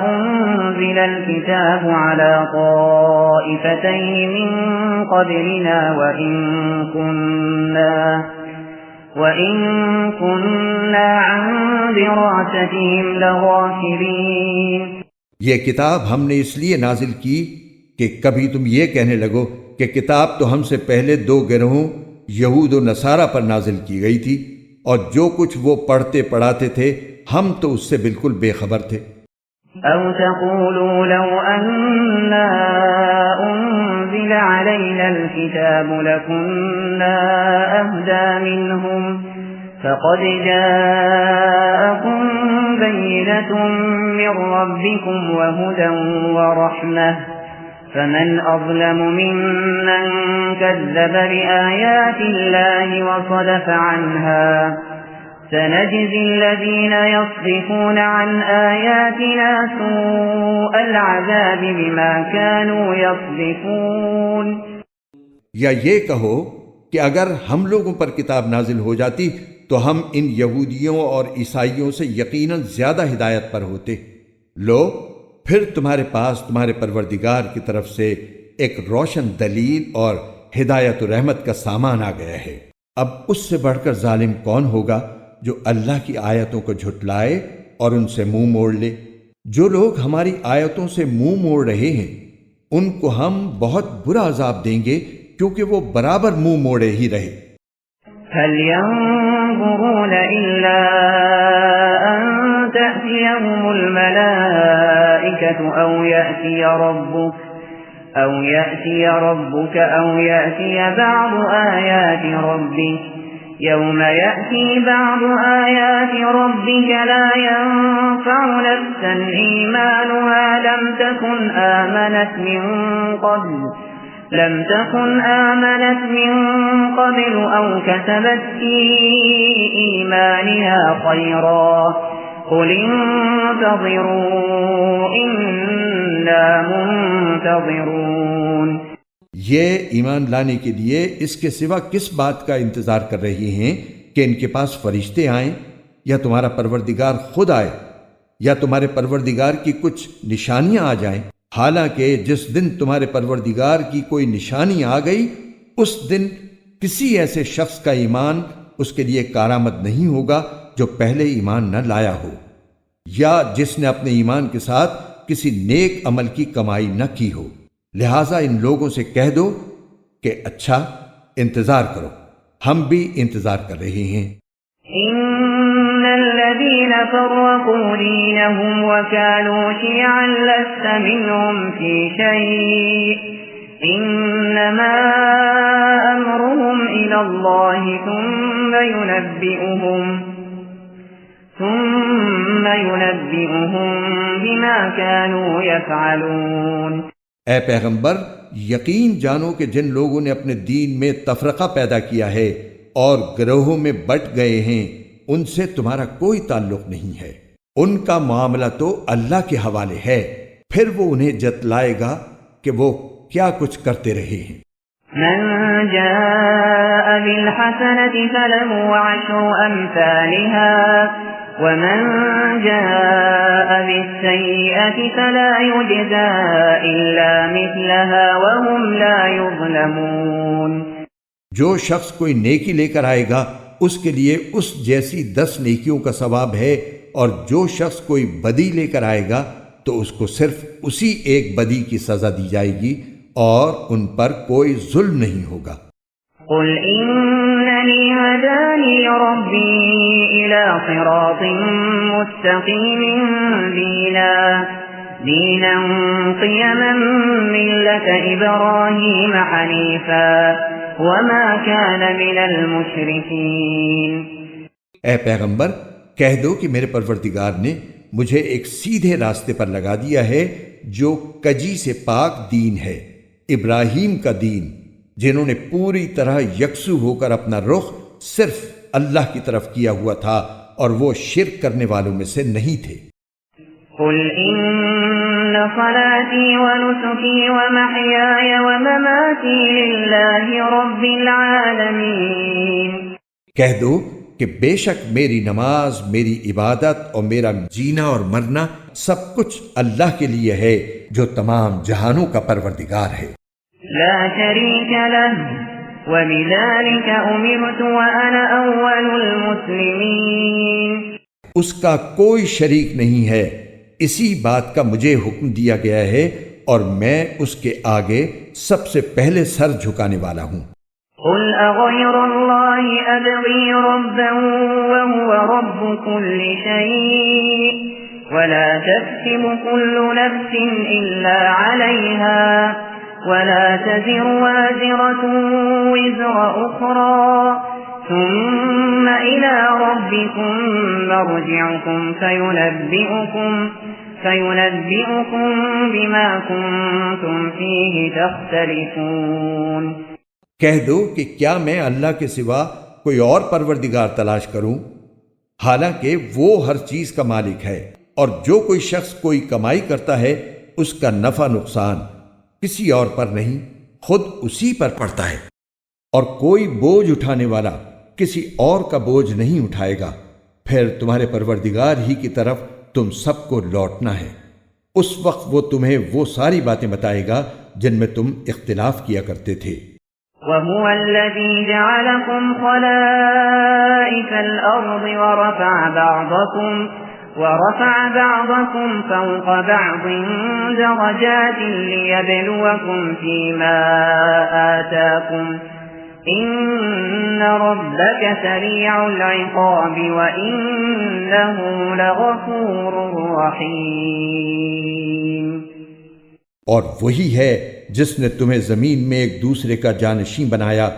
أُنزِلَ الْكِتَابُ عَلَى طَائِفَتَيْنِ مِن قَبْلِنَا وَإِن كُنَّا عَن دِرَاسَتِهِمْ لَغَافِلِينَ۔ یہ کتاب ہم نے اس لیے نازل کی کہ کبھی تم یہ کہنے لگو کہ کتاب تو ہم سے پہلے دو گروہوں یہود و نصارہ پر نازل کی گئی تھی، اور جو کچھ وہ پڑھتے پڑھاتے تھے ہم تو اس سے بالکل بے خبر تھے۔ أَوْ تَقُولُوا لَوْ أَنَّا أُنزِلَ عَلَيْنَا الْكِتَابُ لَكُنَّا أَهْدَى مِنْهُمْ فَقَدْ جَاءَكُمْ بَيِّنَةٌ مِّن رَّبِّكُمْ وَهُدًى وَرَحْمَةٌ فمن أظلم ممن كذب بآيات الله وصدف عنها سنجزي الذين يصدفون عن آياتنا سوء العذاب بما كانوا يصدفون۔ یا یہ کہو کہ اگر ہم لوگوں پر کتاب نازل ہو جاتی تو ہم ان یہودیوں اور عیسائیوں سے یقیناً زیادہ ہدایت پر ہوتے۔ لو پھر تمہارے پاس تمہارے پروردگار کی طرف سے ایک روشن دلیل اور ہدایت و رحمت کا سامان آ گیا ہے۔ اب اس سے بڑھ کر ظالم کون ہوگا جو اللہ کی آیتوں کو جھٹلائے اور ان سے منہ موڑ لے؟ جو لوگ ہماری آیتوں سے منہ موڑ رہے ہیں ان کو ہم بہت برا عذاب دیں گے، کیونکہ وہ برابر منہ موڑے ہی رہے۔ هل ينظرون إلا أن تأتيهم الملائكة أو يأتي ربك أو يأتي بعض آيات ربك يوم يأتي بعض آيات ربك لا ينفع نفسا إيمانها لم تكن آمنت من قبل أو كسبت في إيمانها خيرا قل انتظروا إنا منتظرون۔ یہ ایمان لانے کے لیے اس کے سوا کس بات کا انتظار کر رہی ہیں کہ ان کے پاس فرشتے آئیں، یا تمہارا پروردگار خود آئے، یا تمہارے پروردگار کی کچھ نشانیاں آ جائیں؟ حالانکہ جس دن تمہارے پروردگار کی کوئی نشانی آ گئی اس دن کسی ایسے شخص کا ایمان اس کے لیے کارآمد نہیں ہوگا جو پہلے ایمان نہ لایا ہو، یا جس نے اپنے ایمان کے ساتھ کسی نیک عمل کی کمائی نہ کی ہو۔ لہٰذا ان لوگوں سے کہہ دو کہ اچھا انتظار کرو، ہم بھی انتظار کر رہے ہیں۔ إن الذين فرقوا دينهم وكانوا شيعا لست منهم في شيء إنما أمرهم إلى الله ثم ينبئهم بما كانوا يفعلون۔ اے پیغمبر، یقین جانو کہ جن لوگوں نے اپنے دین میں تفرقہ پیدا کیا ہے اور گروہوں میں بٹ گئے ہیں ان سے تمہارا کوئی تعلق نہیں ہے، ان کا معاملہ تو اللہ کے حوالے ہے، پھر وہ انہیں جتلائے گا کہ وہ کیا کچھ کرتے رہے ہیں۔ من جاء بالحسنة فله عشر أمثالها ومن جاء بالسيئة فلا يجزى إلا مثلها وهم لا يظلمون۔ جو شخص کوئی نیکی لے کر آئے گا اس کے لیے اس جیسی 10 نیکیوں کا ثواب ہے، اور جو شخص کوئی بدی لے کر آئے گا تو اس کو صرف اسی ایک بدی کی سزا دی جائے گی، اور ان پر کوئی ظلم نہیں ہوگا۔ قل إنني هداني ربي إلى صراط مستقيم دينا قيما ملة إبراهيم حنيفا وما كان من المشركين۔ اے پیغمبر کہہ دو کہ میرے پروردگار نے مجھے ایک سیدھے راستے پر لگا دیا ہے جو کجی سے پاک دین ہے، ابراہیم کا دین، جنہوں نے پوری طرح یکسو ہو کر اپنا رخ صرف اللہ کی طرف کیا ہوا تھا اور وہ شرک کرنے والوں میں سے نہیں تھے۔ قل إن صلاتي ونسكي ومحياي ومماتي لله رب العالمين۔ کہہ دو کہ بے شک میری نماز، میری عبادت اور میرا جینا اور مرنا سب کچھ اللہ کے لیے ہے جو تمام جہانوں کا پروردگار ہے۔ لا شريك له وبذلك أمرت وأنا أول المسلمين۔ اس کا کوئی شریک نہیں ہے، اسی بات کا مجھے حکم دیا گیا ہے اور میں اس کے آگے سب سے پہلے سر جھکانے والا ہوں۔ قل أغير الله أبغي ربا وهو رب كل شيء ولا تكسب كل نفس إلا عليها ولا تزر وازرة وزر أخرى ثم إلى ربكم مرجعكم فينبئكم بما كنتم فيه تختلفون۔ کہہ دو کہ کیا میں اللہ کے سوا کوئی اور پروردگار تلاش کروں، حالانکہ وہ ہر چیز کا مالک ہے، اور جو کوئی شخص کوئی کمائی کرتا ہے اس کا نفع نقصان کسی اور پر نہیں، خود اسی پر پڑتا ہے، اور کوئی بوجھ اٹھانے والا کسی اور کا بوجھ نہیں اٹھائے گا، پھر تمہارے پروردگار ہی کی طرف تم سب کو لوٹنا ہے۔ اس وقت وہ تمہیں وہ ساری باتیں بتائے گا جن میں تم اختلاف کیا کرتے تھے۔ وهو الذي جعلكم خلائف الأرض ورفع بعضكم فوق بعض درجات ليبلوكم فيما آتاكم إن ربك سريع العقاب وإنه لغفور رحيم۔ اور وہی ہے جس نے تمہیں زمین میں ایک دوسرے کا جانشین بنایا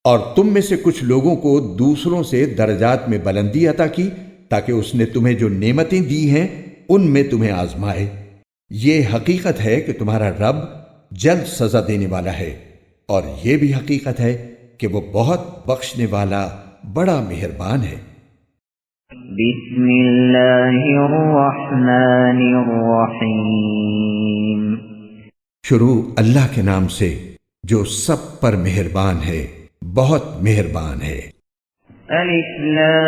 اور تم میں سے کچھ لوگوں کو دوسروں سے درجات میں بلندی عطا کی تاکہ اس نے تمہیں جو نعمتیں دی ہیں ان میں تمہیں آزمائے۔ یہ حقیقت ہے کہ تمہارا رب جلد سزا دینے والا ہے، اور یہ بھی حقیقت ہے کہ وہ بہت بخشنے والا بڑا مہربان ہے۔ بسم اللہ الرحمن الرحیم۔ شروع اللہ کے نام سے جو سب پر مہربان ہے، بہت مہربان ہے۔ الف لام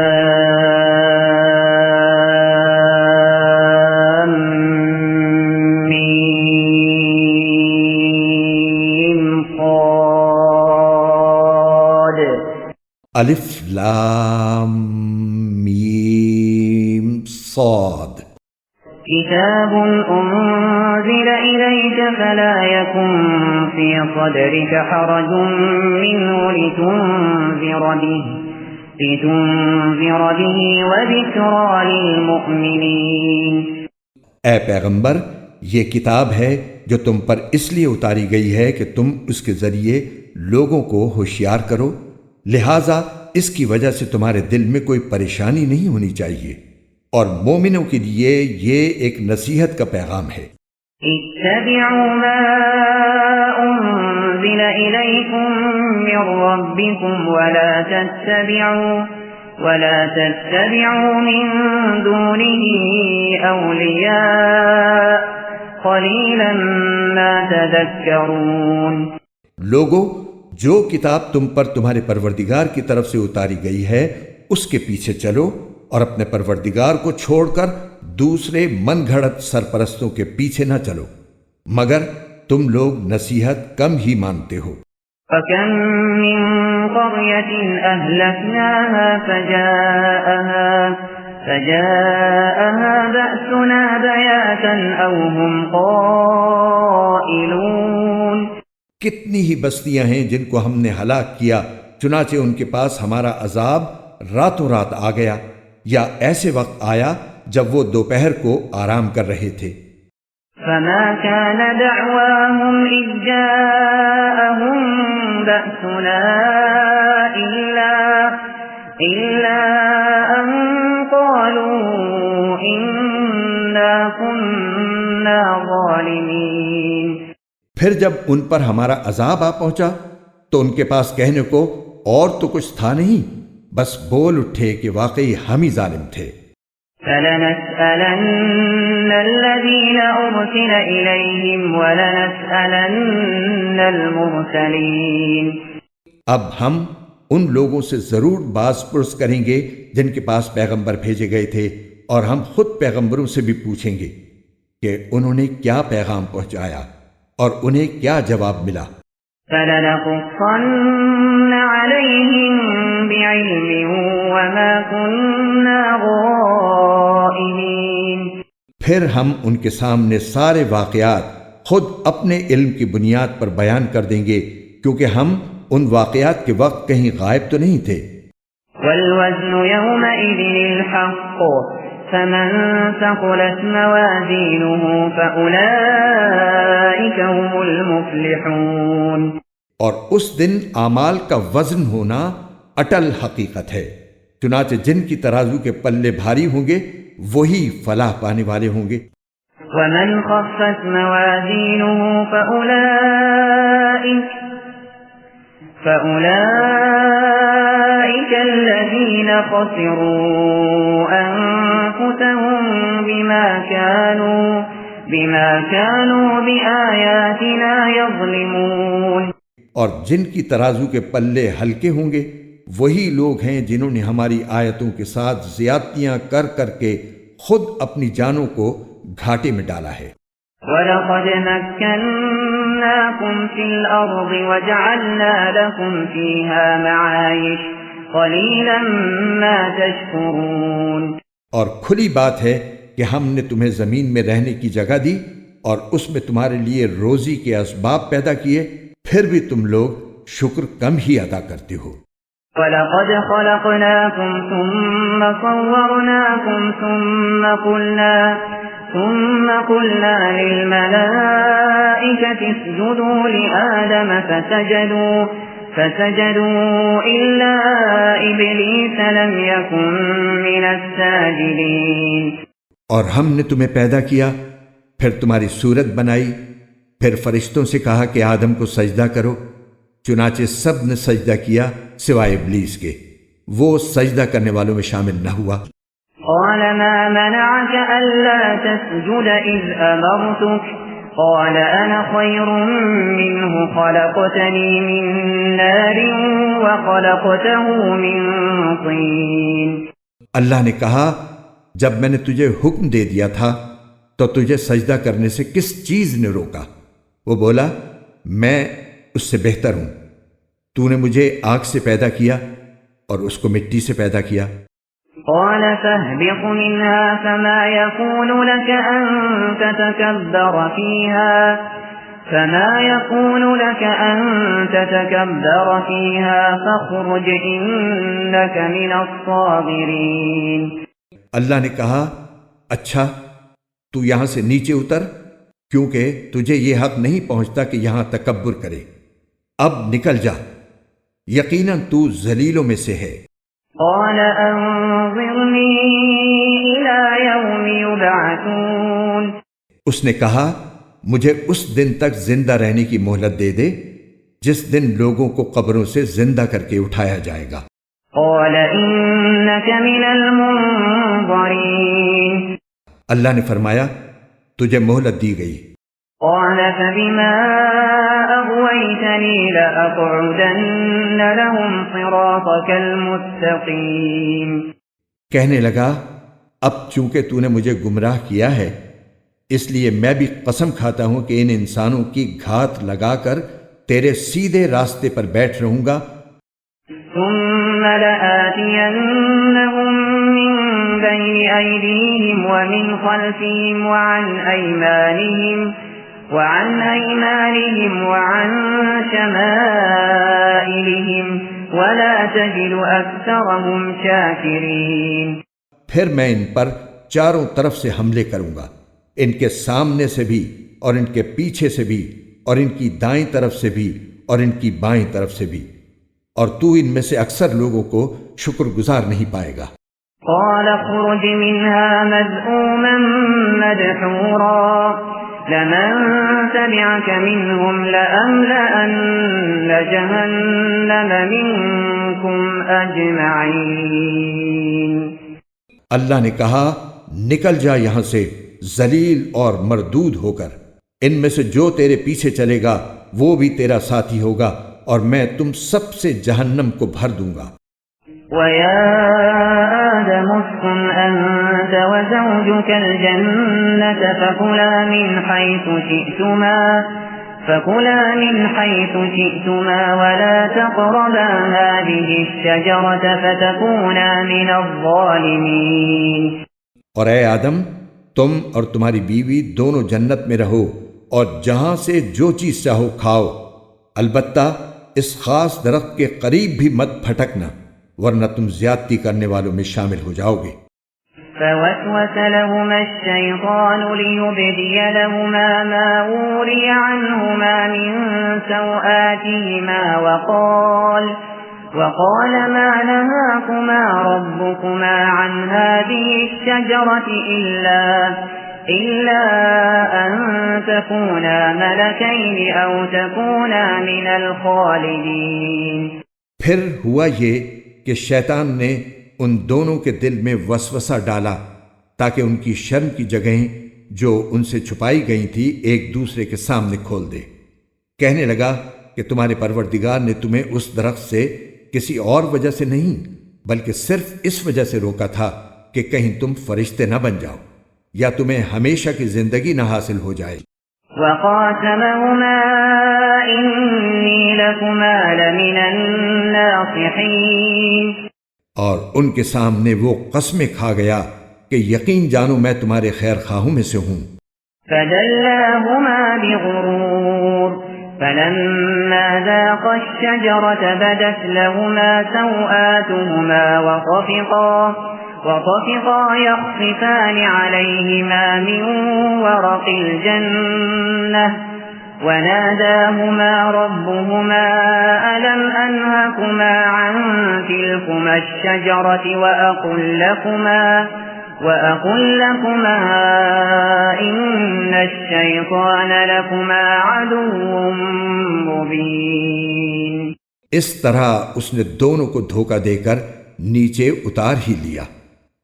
میم صاد۔ الف لام میم صاد۔ كتاب أنزل إليك فلا يكن في صدرك حرج منه لتنذر به وذكرى للمؤمنين۔ اے پیغمبر، یہ کتاب ہے جو تم پر اس لیے اتاری گئی ہے کہ تم اس کے ذریعے لوگوں کو ہوشیار کرو، لہذا اس کی وجہ سے تمہارے دل میں کوئی پریشانی نہیں ہونی چاہیے، اور مومنوں کے لیے یہ ایک نصیحت کا پیغام ہے۔ اتبعوا ما انزل الیکم من ربکم ولا تتبعوا من دونه اولیاء قلیلا ما تذکرون۔ لوگو، جو کتاب تم پر تمہارے پروردگار کی طرف سے اتاری گئی ہے اس کے پیچھے چلو، اور اپنے پروردگار کو چھوڑ کر دوسرے من گھڑت سرپرستوں کے پیچھے نہ چلو، مگر تم لوگ نصیحت کم ہی مانتے ہو۔ فَكَمْ مِنْ قَرْيَةٍ أَهْلَكْنَاهَا فَجَاءَهَا بَأْسُنَا بَيَاتًا أَوْ هُمْ قَائِلُونَ۔ کتنی ہی بستیاں ہیں جن کو ہم نے ہلاک کیا، چنانچہ ان کے پاس ہمارا عذاب راتوں رات آ گیا، یا ایسے وقت آیا جب وہ دوپہر کو آرام کر رہے تھے۔ فما كان دعواهم إذ جاءهم بأسنا إلا أن قالوا إنا كنا ظالمين۔ پھر جب ان پر ہمارا عذاب آ پہنچا تو ان کے پاس کہنے کو اور تو کچھ تھا نہیں، بس بول اٹھے کہ واقعی ہم ہی ظالم تھے۔ فَلَنَسْأَلَنَّ الَّذِينَ أُرْسِلَ إِلَيْهِمْ وَلَنَسْأَلَنَّ الْمُرْسَلِينَ۔ اب ہم ان لوگوں سے ضرور باز پرس کریں گے جن کے پاس پیغمبر بھیجے گئے تھے، اور ہم خود پیغمبروں سے بھی پوچھیں گے کہ انہوں نے کیا پیغام پہنچایا اور انہیں کیا جواب ملا۔ فَلَنَقُصَّنَّ عَلَيْهِمْ بِعِلْمٍ وَمَا كُنَّا غَائِبِينَ۔ پھر ہم ان کے سامنے سارے واقعات خود اپنے علم کی بنیاد پر بیان کر دیں گے، کیونکہ ہم ان واقعات کے وقت کہیں غائب تو نہیں تھے۔ وَالْوَزْنُ يَوْمَئِذٍ الْحَقُّ فَمَنْ ثَقُلَتْ مَوَازِينُهُ فَأُولَئِكَ هُمُ الْمُفْلِحُونَ۔ اور اس دن اعمال کا وزن ہونا اٹل حقیقت ہے، چنانچہ جن کی ترازو کے پلے بھاری ہوں گے وہی فلاح پانے والے ہوں گے۔ وَمَنْ خَفَّتْ مَوَازِينُهُ فَأُولَئِكَ الَّذِينَ خَسِرُوا أَنفُسَهُم بِمَا كَانُوا بِآيَاتِنَا يَظْلِمُونَ۔ اور جن کی ترازو کے پلے ہلکے ہوں گے وہی لوگ ہیں جنہوں نے ہماری آیتوں کے ساتھ زیادتیاں کر کر کے خود اپنی جانوں کو گھاٹے میں ڈالا ہے۔ وَلَقَدْ مَكَّنَّاكُمْ فِي الْأَرْضِ وَجَعَلْنَا لَكُمْ فِيهَا مَعَايِشَ قَلِيلًا مَا تَشْكُرُونَ۔ اور کھلی بات ہے کہ ہم نے تمہیں زمین میں رہنے کی جگہ دی اور اس میں تمہارے لیے روزی کے اسباب پیدا کیے، پھر بھی تم لوگ شکر کم ہی ادا کرتے ہو۔ وَلَقَدْ خَلَقْنَاكُمْ ثُمَّ صَوَّرْنَاكُمْ ثُمَّ قُلْنَا لِلْمَلَائِكَةِ اسْجُدُوا لِآدَمَ فَسَجَدُوا إِلَّا إِبْلِيسَ لَمْ يَكُنْ مِنَ السَّاجِدِينَ۔ اور ہم نے تمہیں پیدا کیا، پھر تمہاری صورت بنائی، پھر فرشتوں سے کہا کہ آدم کو سجدہ کرو، چنانچہ سب نے سجدہ کیا سوائے ابلیس کے، وہ سجدہ کرنے والوں میں شامل نہ ہوا۔ قال ما منعك ألا تسجد إذ أمرتك قال أنا خير منه خلقتني من نار وخلقته من طين۔ اللہ نے کہا جب میں نے تجھے حکم دے دیا تھا تو تجھے سجدہ کرنے سے کس چیز نے روکا؟ وہ بولا میں اس سے بہتر ہوں، تو نے مجھے آگ سے پیدا کیا اور اس کو مٹی سے پیدا کیا۔ قال فاهبط منها فما يكون لك أن تتكبر فيها فاخرج إنك من الصاغرين۔ اللہ نے کہا اچھا تو یہاں سے نیچے اتر، کیونکہ تجھے یہ حق نہیں پہنچتا کہ یہاں تکبر کرے، اب نکل جا، یقیناً تو ذلیلوں میں سے ہے۔ قال انظرنی الی یوم یبعثون۔ اس نے کہا مجھے اس دن تک زندہ رہنے کی مہلت دے دے جس دن لوگوں کو قبروں سے زندہ کر کے اٹھایا جائے گا۔ قال انک من المنظرین۔ اللہ نے فرمایا تجھے مہلت دی گئی۔ قال فبما أغويتني لأقعدن لهم صراطك المستقيم۔ کہنے لگا اب چونکہ تو نے مجھے گمراہ کیا ہے اس لیے میں بھی قسم کھاتا ہوں کہ ان انسانوں کی گھات لگا کر تیرے سیدھے راستے پر بیٹھ رہوں گا۔ ثم لآتينهم من بين أيديهم ومن خلفهم وعن أيمانهم وعن أيمانهم وعن شمائلهم ولا تجد أكثرهم شاكرين. پھر میں ان پر چاروں طرف سے حملے کروں گا، ان کے سامنے سے بھی اور ان کے پیچھے سے بھی اور ان کی دائیں طرف سے بھی اور ان کی بائیں طرف سے بھی، اور تو ان میں سے اکثر لوگوں کو شکر گزار نہیں پائے گا. قال اخرج منها مذءوما مدحورا لمن تبعك منهم لأملأن جهنم منكم أجمعين. اللہ نے کہا نکل جا یہاں سے ذلیل اور مردود ہو کر، ان میں سے جو تیرے پیچھے چلے گا وہ بھی تیرا ساتھی ہوگا اور میں تم سب سے جہنم کو بھر دوں گا. وَيَا آدَمُ اسْكُنْ أَنْتَ وَزَوْجُكَ الْجَنَّةَ فَكُلَا مِنْ حَيْثُ شِئْتُمَا وَلَا تَقْرَبَا هَذِهِ الشَّجَرَةَ فَتَكُونَا مِنَ الظَّالِمِينَ. اور اے آدم، تم اور تمہاری بیوی دونوں جنت میں رہو اور جہاں سے جو چیز چاہو کھاؤ، البتہ اس خاص درخت کے قریب بھی مت پھٹکنا ورنہ تم زیادتی کرنے والوں میں شامل ہو جاؤ گے. فوسوس لهما الشيطان ليبدي لهما ما وري عنهما من سوآتهما وقال ما نهاكما ربكما عن هذه الشجرة إلا أن تكونا ملكين أو تكونا من الخالدين. پھر ہوا یہ کہ شیطان نے ان دونوں کے دل میں وسوسہ ڈالا تاکہ ان کی شرم کی جگہیں جو ان سے چھپائی گئی تھی ایک دوسرے کے سامنے کھول دے. کہنے لگا کہ تمہارے پروردگار نے تمہیں اس درخت سے کسی اور وجہ سے نہیں بلکہ صرف اس وجہ سے روکا تھا کہ کہیں تم فرشتے نہ بن جاؤ یا تمہیں ہمیشہ کی زندگی نہ حاصل ہو جائے. وَقَاسَمَهُمَا إِنِّي لَكُمَا لَمِنَ النَّاصِحِينَ. اور ان کے سامنے وہ قسمیں کھا گیا کہ یقین جانو میں تمہارے خیر خواہوں میں سے ہوں. فَدَلَّاهُمَا بِغُرُورٍ فَلَمَّا ذَاقَا الشَّجَرَةَ بَدَتْ لَهُمَا سَوْآتُهُمَا وَطَفِقَا يَخْصِفَانِ عَلَيْهِمَا مِنْ وَرَقِ الْجَنَّةِ وناداهما ربهما ألم أنهكما عن تلكما الشجرة وأقل لكما إن الشيطان لكما عدو مبين. اس طرح اس نے دونوں کو دھوکہ دے کر نیچے اتار ہی لیا.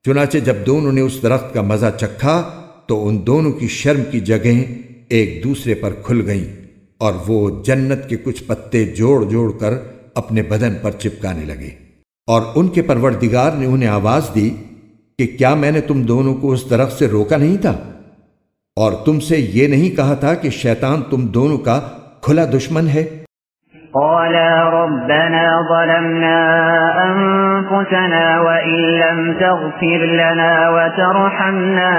چنانچہ جب دونوں نے اس درخت کا مزہ چکھا تو ان دونوں کی شرم کی جگہیں ایک دوسرے پر کھل گئیں اور وہ جنت کے کچھ پتے جوڑ جوڑ کر اپنے بدن پر چپکانے لگے. اور ان کے پروردگار نے انہیں آواز دی کہ کیا میں نے تم دونوں کو اس درخت سے روکا نہیں تھا اور تم سے یہ نہیں کہا تھا کہ شیطان تم دونوں کا کھلا دشمن ہے. قالا ربنا ظلمنا أنفسنا وإن لم تغفر لنا وترحمنا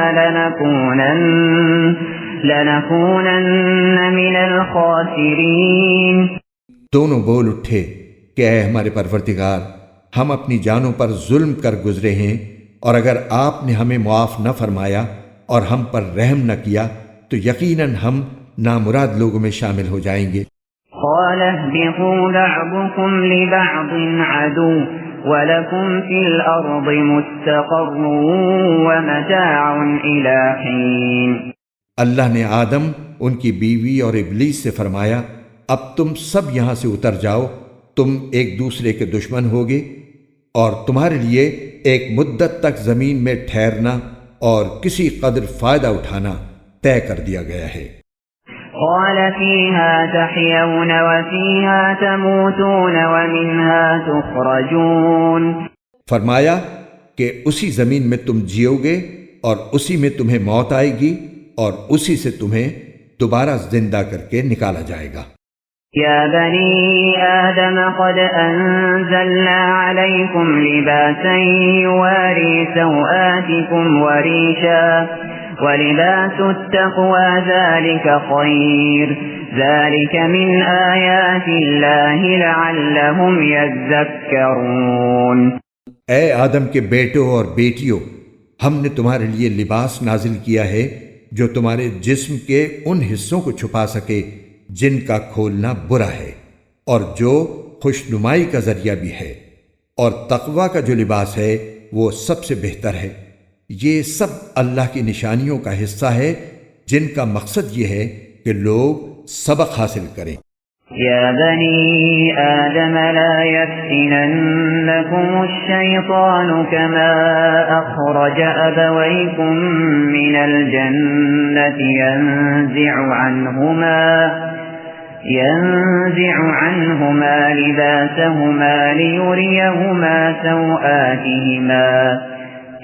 لنكونن من الخاسرين. دونوں بول اٹھے کہ اے ہمارے پروردگار، ہم اپنی جانوں پر ظلم کر گزرے ہیں اور اگر آپ نے ہمیں معاف نہ فرمایا اور ہم پر رحم نہ کیا تو یقیناً ہم نامراد لوگوں میں شامل ہو جائیں گے. قال اهبطوا بعضكم لبعض عدو ولكم في الأرض مستقر ومتاع إلى حين. اللہ نے آدم، ان کی بیوی اور ابلیس سے فرمایا اب تم سب یہاں سے اتر جاؤ، تم ایک دوسرے کے دشمن ہوگے اور تمہارے لیے ایک مدت تک زمین میں ٹھہرنا اور کسی قدر فائدہ اٹھانا طے کر دیا گیا ہے. قال فيها تحيون وفيها تموتون ومنها تخرجون. فرمایا کہ اسی زمین میں تم جیو گے اور اسی میں تمہیں موت آئے گی اور اسی سے تمہیں دوبارہ زندہ کر کے نکالا جائے گا. يا بني آدم قد أنزلنا عليكم لباسا يواري سوآتكم ولباس التقوى ذلك خير ذلك من آيات الله لعلهم يذكرون۔ اے آدم کے بیٹوں اور بیٹیوں، ہم نے تمہارے لیے لباس نازل کیا ہے جو تمہارے جسم کے ان حصوں کو چھپا سکے جن کا کھولنا برا ہے، اور جو خوشنمائی کا ذریعہ بھی ہے، اور تقوی کا جو لباس ہے وہ سب سے بہتر ہے۔ یہ سب اللہ کی نشانیوں کا حصہ ہے جن کا مقصد یہ ہے کہ لوگ سبق حاصل کریں۔ يا بني آدم لا يفتننكم الشيطان كما أخرج أبويكم من الجنة ينزع عنهما لباسهما ليريهما سوآتهما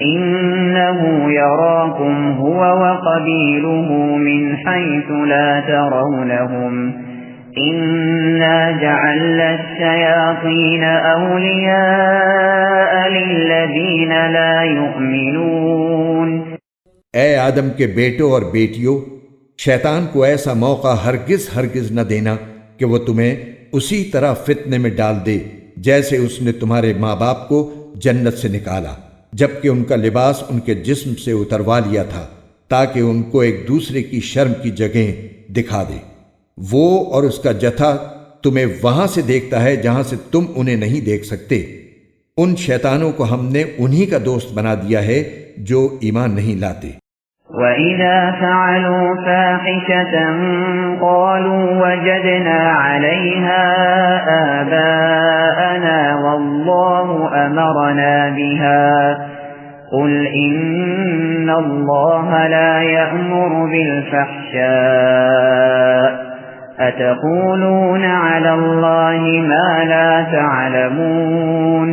إنه يراكم هو وقبيله من حيث لا ترونهم إنا جعلنا الشياطين أولياء للذين لا يؤمنون۔ اے آدم کے بیٹوں اور بیٹیوں، شیطان کو ایسا موقع ہرگز نہ دینا کہ وہ تمہیں اسی طرح فتنے میں ڈال دے جیسے اس نے تمہارے ماں باپ کو جنت سے نکالا، جبکہ ان کا لباس ان کے جسم سے اتروا لیا تھا تاکہ ان کو ایک دوسرے کی شرم کی جگہیں دکھا دے۔ وہ اور اس کا جتھا تمہیں وہاں سے دیکھتا ہے جہاں سے تم انہیں نہیں دیکھ سکتے۔ ان شیطانوں کو ہم نے انہی کا دوست بنا دیا ہے جو ایمان نہیں لاتے۔ وَإِذَا فَعَلُوا فَاحِشَةً قَالُوا وَجَدْنَا عَلَيْهَا آبَاءَنَا وَاللَّهُ أَمَرَنَا بِهَا قُلْ إِنَّ اللَّهَ لَا يَأْمُرُ بِالْفَحْشَاءِ أَتَقُولُونَ عَلَى اللَّهِ مَا لَا تَعْلَمُونَ۔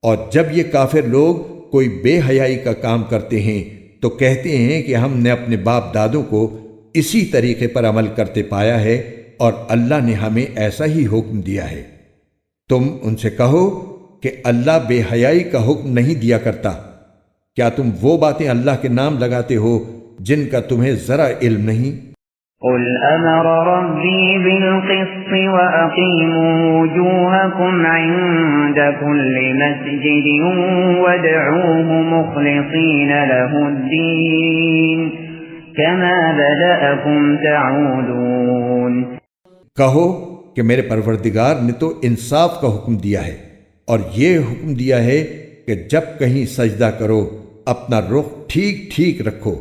اور جب یہ کافر لوگ کوئی بے حیائی کا کام کرتے ہیں تو کہتے ہیں کہ ہم نے اپنے باپ دادوں کو اسی طریقے پر عمل کرتے پایا ہے اور اللہ نے ہمیں ایسا ہی حکم دیا ہے۔ تم ان سے کہو کہ اللہ بے حیائی کا حکم نہیں دیا کرتا۔ کیا تم وہ باتیں اللہ کے نام لگاتے ہو جن کا تمہیں ذرا علم نہیں؟ قل امر ربی بالقسط واقیموا وجوہکم عند کل مسجد وادعوه مخلصین له الدین کما بدأکم تعودون۔ کہو کہ میرے پروردگار نے تو انصاف کا حکم دیا ہے، اور یہ حکم دیا ہے کہ جب کہیں سجدہ کرو اپنا رخ ٹھیک رکھو،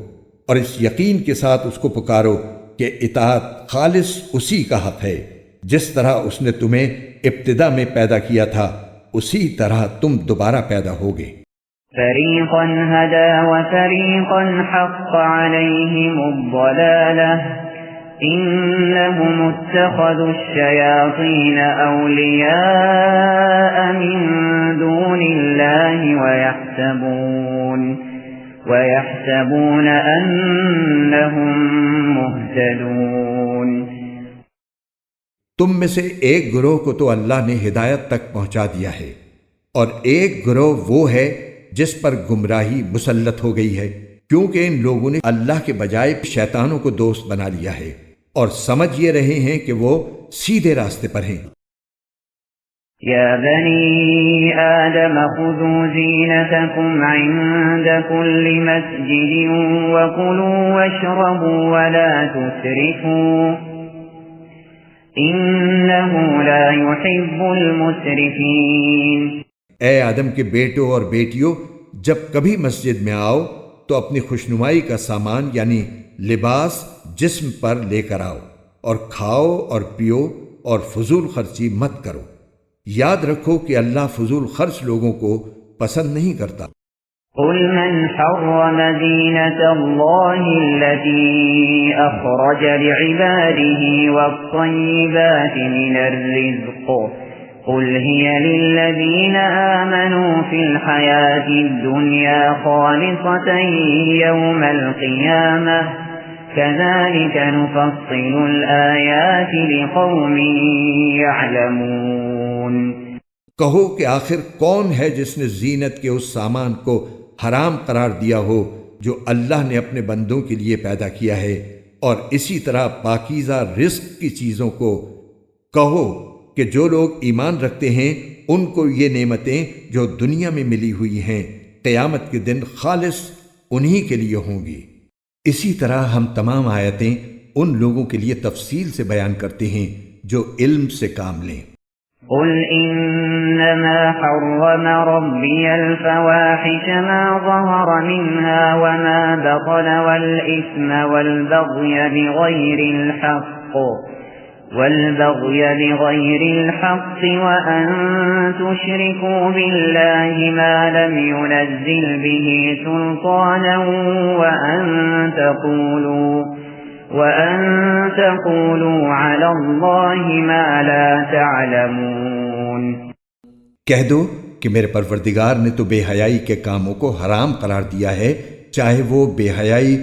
اور اس یقین کے ساتھ اس کو پکارو کہ اطاعت خالص اسی کا حق ہے، جس طرح اس نے تمہیں ابتدا میں پیدا کیا تھا اسی طرح تم دوبارہ پیدا ہوگے۔ فریقا ہدی وفریقا حق علیہم الضلالہ انہم اتخذوا الشیاطین اولیاء من دون اللہ وَيَحْسَبُونَ أَنَّهُمْ مُهْتَدُونَ۔ تم میں سے ایک گروہ کو تو اللہ نے ہدایت تک پہنچا دیا ہے، اور ایک گروہ وہ ہے جس پر گمراہی مسلط ہو گئی ہے، کیونکہ ان لوگوں نے اللہ کے بجائے شیطانوں کو دوست بنا لیا ہے اور سمجھ یہ رہے ہیں کہ وہ سیدھے راستے پر ہیں۔ يا بني آدم خذوا زينتكم عند كل مسجد وكلوا واشربوا ولا تسرفوا إنه لا يحب المسرفين۔ اے آدم کے بیٹوں اور بیٹیوں، جب کبھی مسجد میں آؤ تو اپنی خوشنمائی کا سامان یعنی لباس جسم پر لے کر آؤ، اور کھاؤ اور پیو اور فضول خرچی مت کرو۔ یاد رکھو کہ اللہ فضول خرچ لوگوں کو پسند نہیں کرتا۔ قل من حرم زینة اللہ التي اخرج لعباده والطیبات من الرزق قل هي للذین آمنوا في الحياة الدنيا خالصة يوم القيامة كذلك نفصل الآيات لقوم يعلمون۔ کہو کہ آخر کون ہے جس نے زینت کے اس سامان کو حرام قرار دیا ہو جو اللہ نے اپنے بندوں کے لیے پیدا کیا ہے، اور اسی طرح پاکیزہ رزق کی چیزوں کو کہو کہ جو لوگ ایمان رکھتے ہیں ان کو یہ نعمتیں جو دنیا میں ملی ہوئی ہیں قیامت کے دن خالص انہی کے لیے ہوں گی۔ اسی طرح ہم تمام آیتیں ان لوگوں کے لیے تفصیل سے بیان کرتے ہیں جو علم سے کام لیں۔ قل انما حرم ربي الفواحش ما ظهر منها وما بطن والإثم والبغي بغير الحق وأن تشركوا بالله ما لم ينزل به سلطانا وأن تقولوا على الله ما لا تعلمون۔ کہہ دو کہ میرے پروردگار نے تو بے حیائی کے کاموں کو حرام قرار دیا ہے، چاہے وہ بے حیائی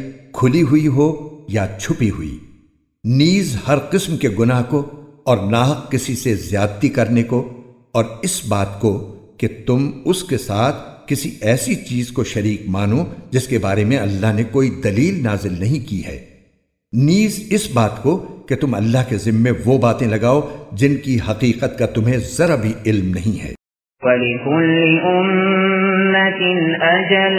کھلی ہوئی ہو یا چھپی ہوئی، نیز ہر قسم کے گناہ کو اور ناحق کسی سے زیادتی کرنے کو، اور اس بات کو کہ تم اس کے ساتھ کسی ایسی چیز کو شریک مانو جس کے بارے میں اللہ نے کوئی دلیل نازل نہیں کی ہے، نیز اس بات کو کہ تم اللہ کے ذمے وہ باتیں لگاؤ جن کی حقیقت کا تمہیں ذرا بھی علم نہیں ہے۔ وَلِكُلِّ أُمَّةٍ أَجَلٌ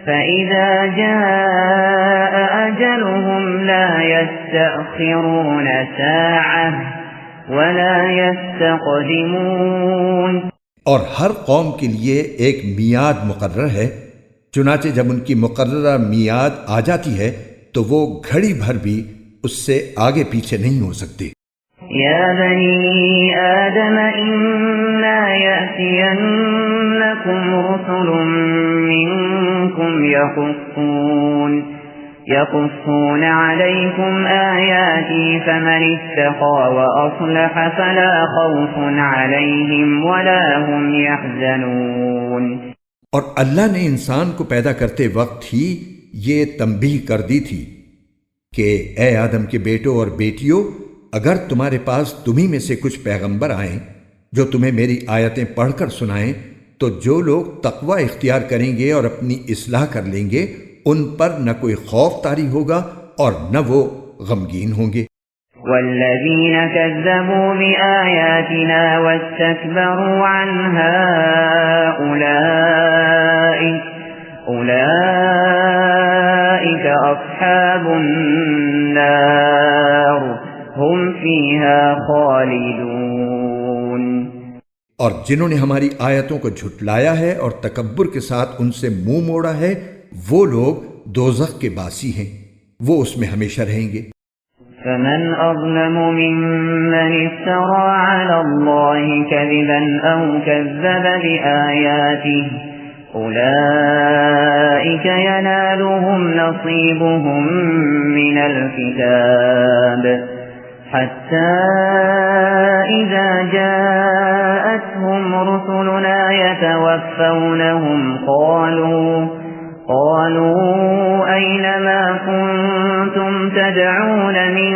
فَإِذَا جَاءَ أَجَلُهُمْ لَا يَسْتَأْخِرُونَ سَاعَةً وَلَا يَسْتَقْدِمُونَ۔ اور ہر قوم کے لیے ایک میعاد مقرر ہے، چنانچہ جب ان کی مقررہ میعاد آ جاتی ہے تو وہ گھڑی بھر بھی اس سے آگے پیچھے نہیں ہو سکتے۔ یا بنی آدم اما یأتینکم رسل منکم یقصون علیکم آیاتی فمن اتقى وأصلح فلا خوف علیہم ولا هم یحزنون۔ اور اللہ نے انسان کو پیدا کرتے وقت ہی یہ تنبیہ کر دی تھی کہ اے آدم کے بیٹوں اور بیٹیوں، اگر تمہارے پاس تمہیں میں سے کچھ پیغمبر آئیں جو تمہیں میری آیتیں پڑھ کر سنائیں تو جو لوگ تقوی اختیار کریں گے اور اپنی اصلاح کر لیں گے ان پر نہ کوئی خوف طاری ہوگا اور نہ وہ غمگین ہوں گے۔ والذین کذبوا بآیاتنا واستکبروا عنها اولئک اصحاب النار هم فیہا خالدون۔ اور جنہوں نے ہماری آیتوں کو جھٹلایا ہے اور تکبر کے ساتھ ان سے منہ موڑا ہے وہ لوگ دوزخ کے باسی ہیں، وہ اس میں ہمیشہ رہیں گے۔ فمن أظلم ممن افترى على الله كذبا أو كذب بآياته أولئك ينالهم نصيبهم من الكتاب حتى إذا جاءتهم رسلنا يتوفونهم قالوا أين ما كنتم تدعون من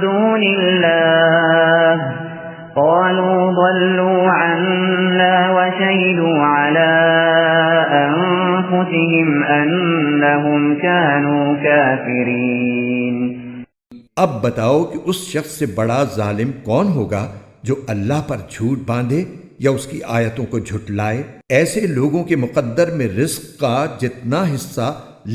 دون الله قالوا ضلوا عنا وشهدوا على أنفسهم أنهم كانوا كافرين۔ اب بتاؤ کہ اس شخص سے بڑا ظالم کون ہوگا جو اللہ پر جھوٹ باندھے یا اس کی آیتوں کو جھٹلائے؟ ایسے لوگوں کے مقدر میں رزق کا جتنا حصہ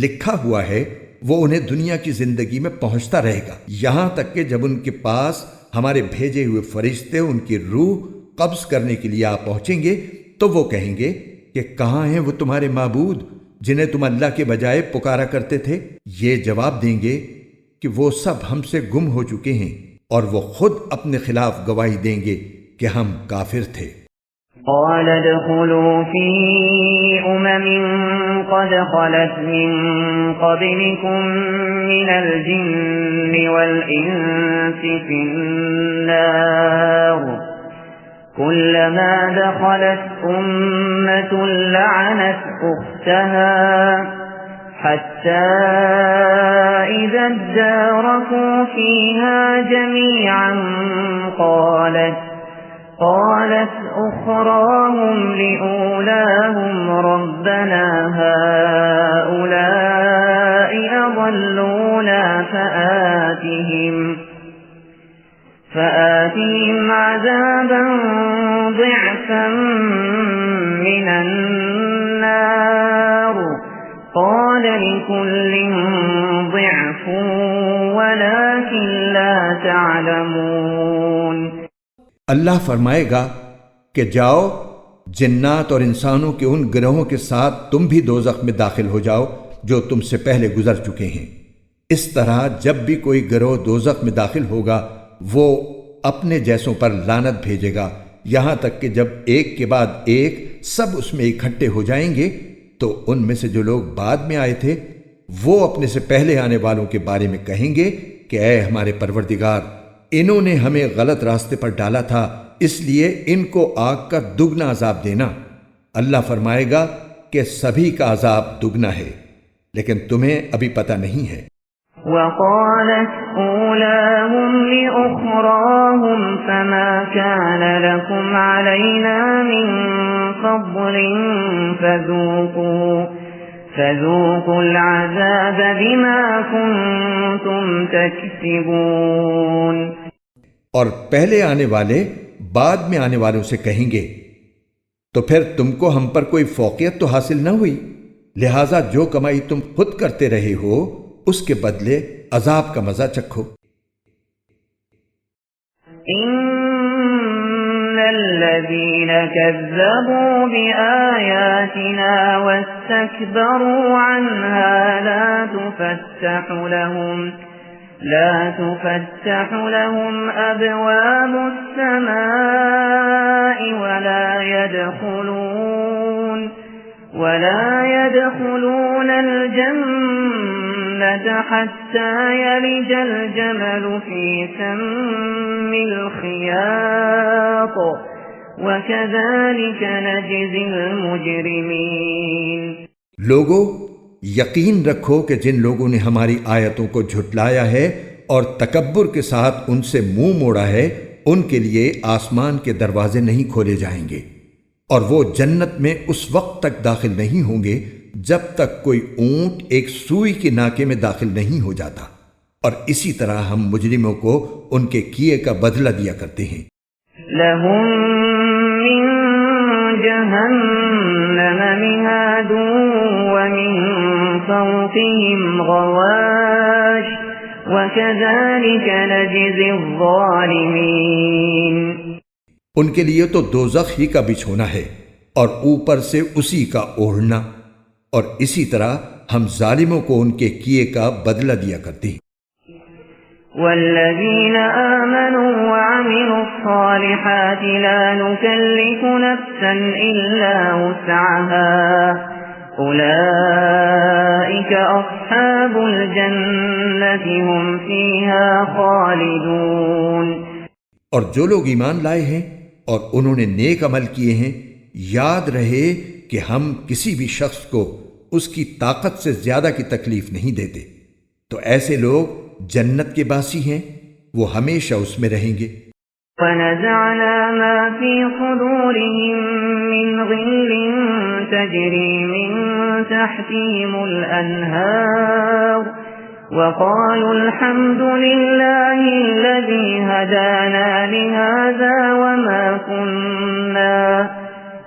لکھا ہوا ہے وہ انہیں دنیا کی زندگی میں پہنچتا رہے گا، یہاں تک کہ جب ان کے پاس ہمارے بھیجے ہوئے فرشتے ان کی روح قبض کرنے کے لیے آ پہنچیں گے تو وہ کہیں گے کہ کہاں ہیں وہ تمہارے معبود جنہیں تم اللہ کے بجائے پکارا کرتے تھے؟ یہ جواب دیں گے کہ وہ سب ہم سے گم ہو چکے ہیں، اور وہ خود اپنے خلاف گواہی دیں گے کہ ہم کافر تھے۔ قال ادخلوا في قد خلت من قبلكم من الجن والإنس في النار كلما دخلت أمة لعنت أختها حتى إذا اداركوا فيها جميعا قالت أخراهم لأولاهم ربنا هؤلاء آتِهِمْ عَذَابًا ضِعْفًا مِّنَ النَّارِ قَالَ لِكُلٍّ ضِعْفٌ وَلَكِنْ لَا تَعْلَمُونَ۔ اللہ فرمائے گا کہ جاؤ جنات اور انسانوں کے ان گروہوں کے ساتھ تم بھی دوزخ میں داخل ہو جاؤ جو تم سے پہلے گزر چکے ہیں۔ اس طرح جب بھی کوئی گروہ دوزخ میں داخل ہوگا وہ اپنے جیسوں پر لعنت بھیجے گا، یہاں تک کہ جب ایک کے بعد ایک سب اس میں اکٹھے ہو جائیں گے تو ان میں سے جو لوگ بعد میں آئے تھے وہ اپنے سے پہلے آنے والوں کے بارے میں کہیں گے کہ اے ہمارے پروردگار، انہوں نے ہمیں غلط راستے پر ڈالا تھا، اس لیے ان کو آگ کا دگنا عذاب دینا۔ اللہ فرمائے گا کہ سبھی کا عذاب دگنا ہے، لیکن تمہیں ابھی پتہ نہیں ہے۔ وقالت أولاهم لأخراهم فما كان لكم علينا من فضل فذوقوا العذاب بما كنتم تكسبون۔ اور پہلے آنے والے بعد میں آنے والوں سے کہیں گے تو پھر تم کو ہم پر کوئی فوقیت تو حاصل نہ ہوئی، لہذا جو کمائی تم خود کرتے رہے ہو اس کے بدلے عذاب کا مزہ چکھو۔ ان الذين كذبوا بآياتنا واستكبروا عنها لا تفتح لهم أبواب السماء ولا يدخلون الجنة حتى يلج الجمل في سم الخياط وكذلك نجزي المجرمين۔ لوگو یقین رکھو کہ جن لوگوں نے ہماری آیتوں کو جھٹلایا ہے اور تکبر کے ساتھ ان سے منہ موڑا ہے، ان کے لیے آسمان کے دروازے نہیں کھولے جائیں گے اور وہ جنت میں اس وقت تک داخل نہیں ہوں گے جب تک کوئی اونٹ ایک سوئی کے ناکے میں داخل نہیں ہو جاتا، اور اسی طرح ہم مجرموں کو ان کے کیے کا بدلہ دیا کرتے ہیں۔ لَهُم مِّن جَهَنَّمَ مِهَادٌ وَمِن فَوْقِهِمْ غَوَاشٍ وَكَذَلِكَ نَجْزِي الظَّالِمِينَ۔ ان کے لیے تو دوزخ ہی کا بچھونا ہے اور اوپر سے اسی کا اوڑھنا، اور اسی طرح ہم ظالموں کو ان کے کیے کا بدلہ دیا کرتے ہیں۔ والذین آمنوا وعملوا الصالحات لا نكلف نفسا إلا وسعها أولئك أصحاب الجنة هم فيها خالدون۔ اور جو لوگ ایمان لائے ہیں اور انہوں نے نیک عمل کیے ہیں، یاد رہے کہ ہم کسی بھی شخص کو اس کی طاقت سے زیادہ کی تکلیف نہیں دیتے، تو ایسے لوگ جنت کے باسی ہیں، وہ ہمیشہ اس میں رہیں گے۔ وَنَزَعْنَا مَا فِي صُدُورِهِم مِّنْ غِلٍّ تَجْرِي مِن تَحْتِهِمُ الْأَنْهَارُ وَقَالُوا الْحَمْدُ لِلَّهِ الَّذِي هَدَانَا لِهَذَا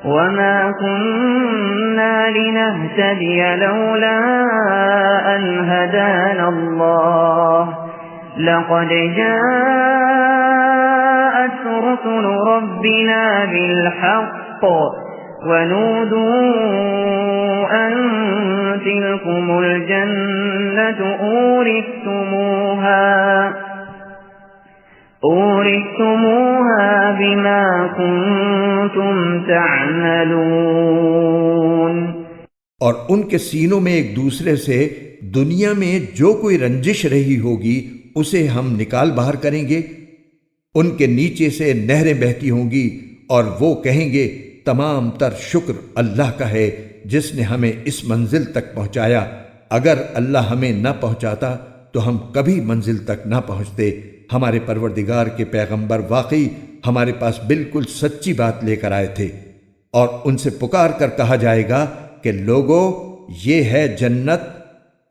وَمَا كُنَّا لِنَهْتَدِيَ لَوْلَا أَنْ هَدَانَا اللَّهُ لَقَدْ جَاءَتْ رُسُلُ رَبِّنَا بِالْحَقِّ وَنُودُوا أَن تِلْكُمُ الْجَنَّةُ أُورِثْتُمُوهَا بِمَا كُنتُمْ تَعْمَلُونَ۔ اور ان کے سینوں میں ایک دوسرے سے دنیا میں جو کوئی رنجش رہی ہوگی اسے ہم نکال باہر کریں گے۔ ان کے نیچے سے نہریں بہتی ہوں گی اور وہ کہیں گے تمام تر شکر اللہ کا ہے جس نے ہمیں اس منزل تک پہنچایا، اگر اللہ ہمیں نہ پہنچاتا تو ہم کبھی منزل تک نہ پہنچتے۔ ہمارے پروردگار کے پیغمبر واقعی ہمارے پاس بالکل سچی بات لے کر آئے تھے۔ اور ان سے پکار کر کہا جائے گا کہ لوگو یہ ہے جنت،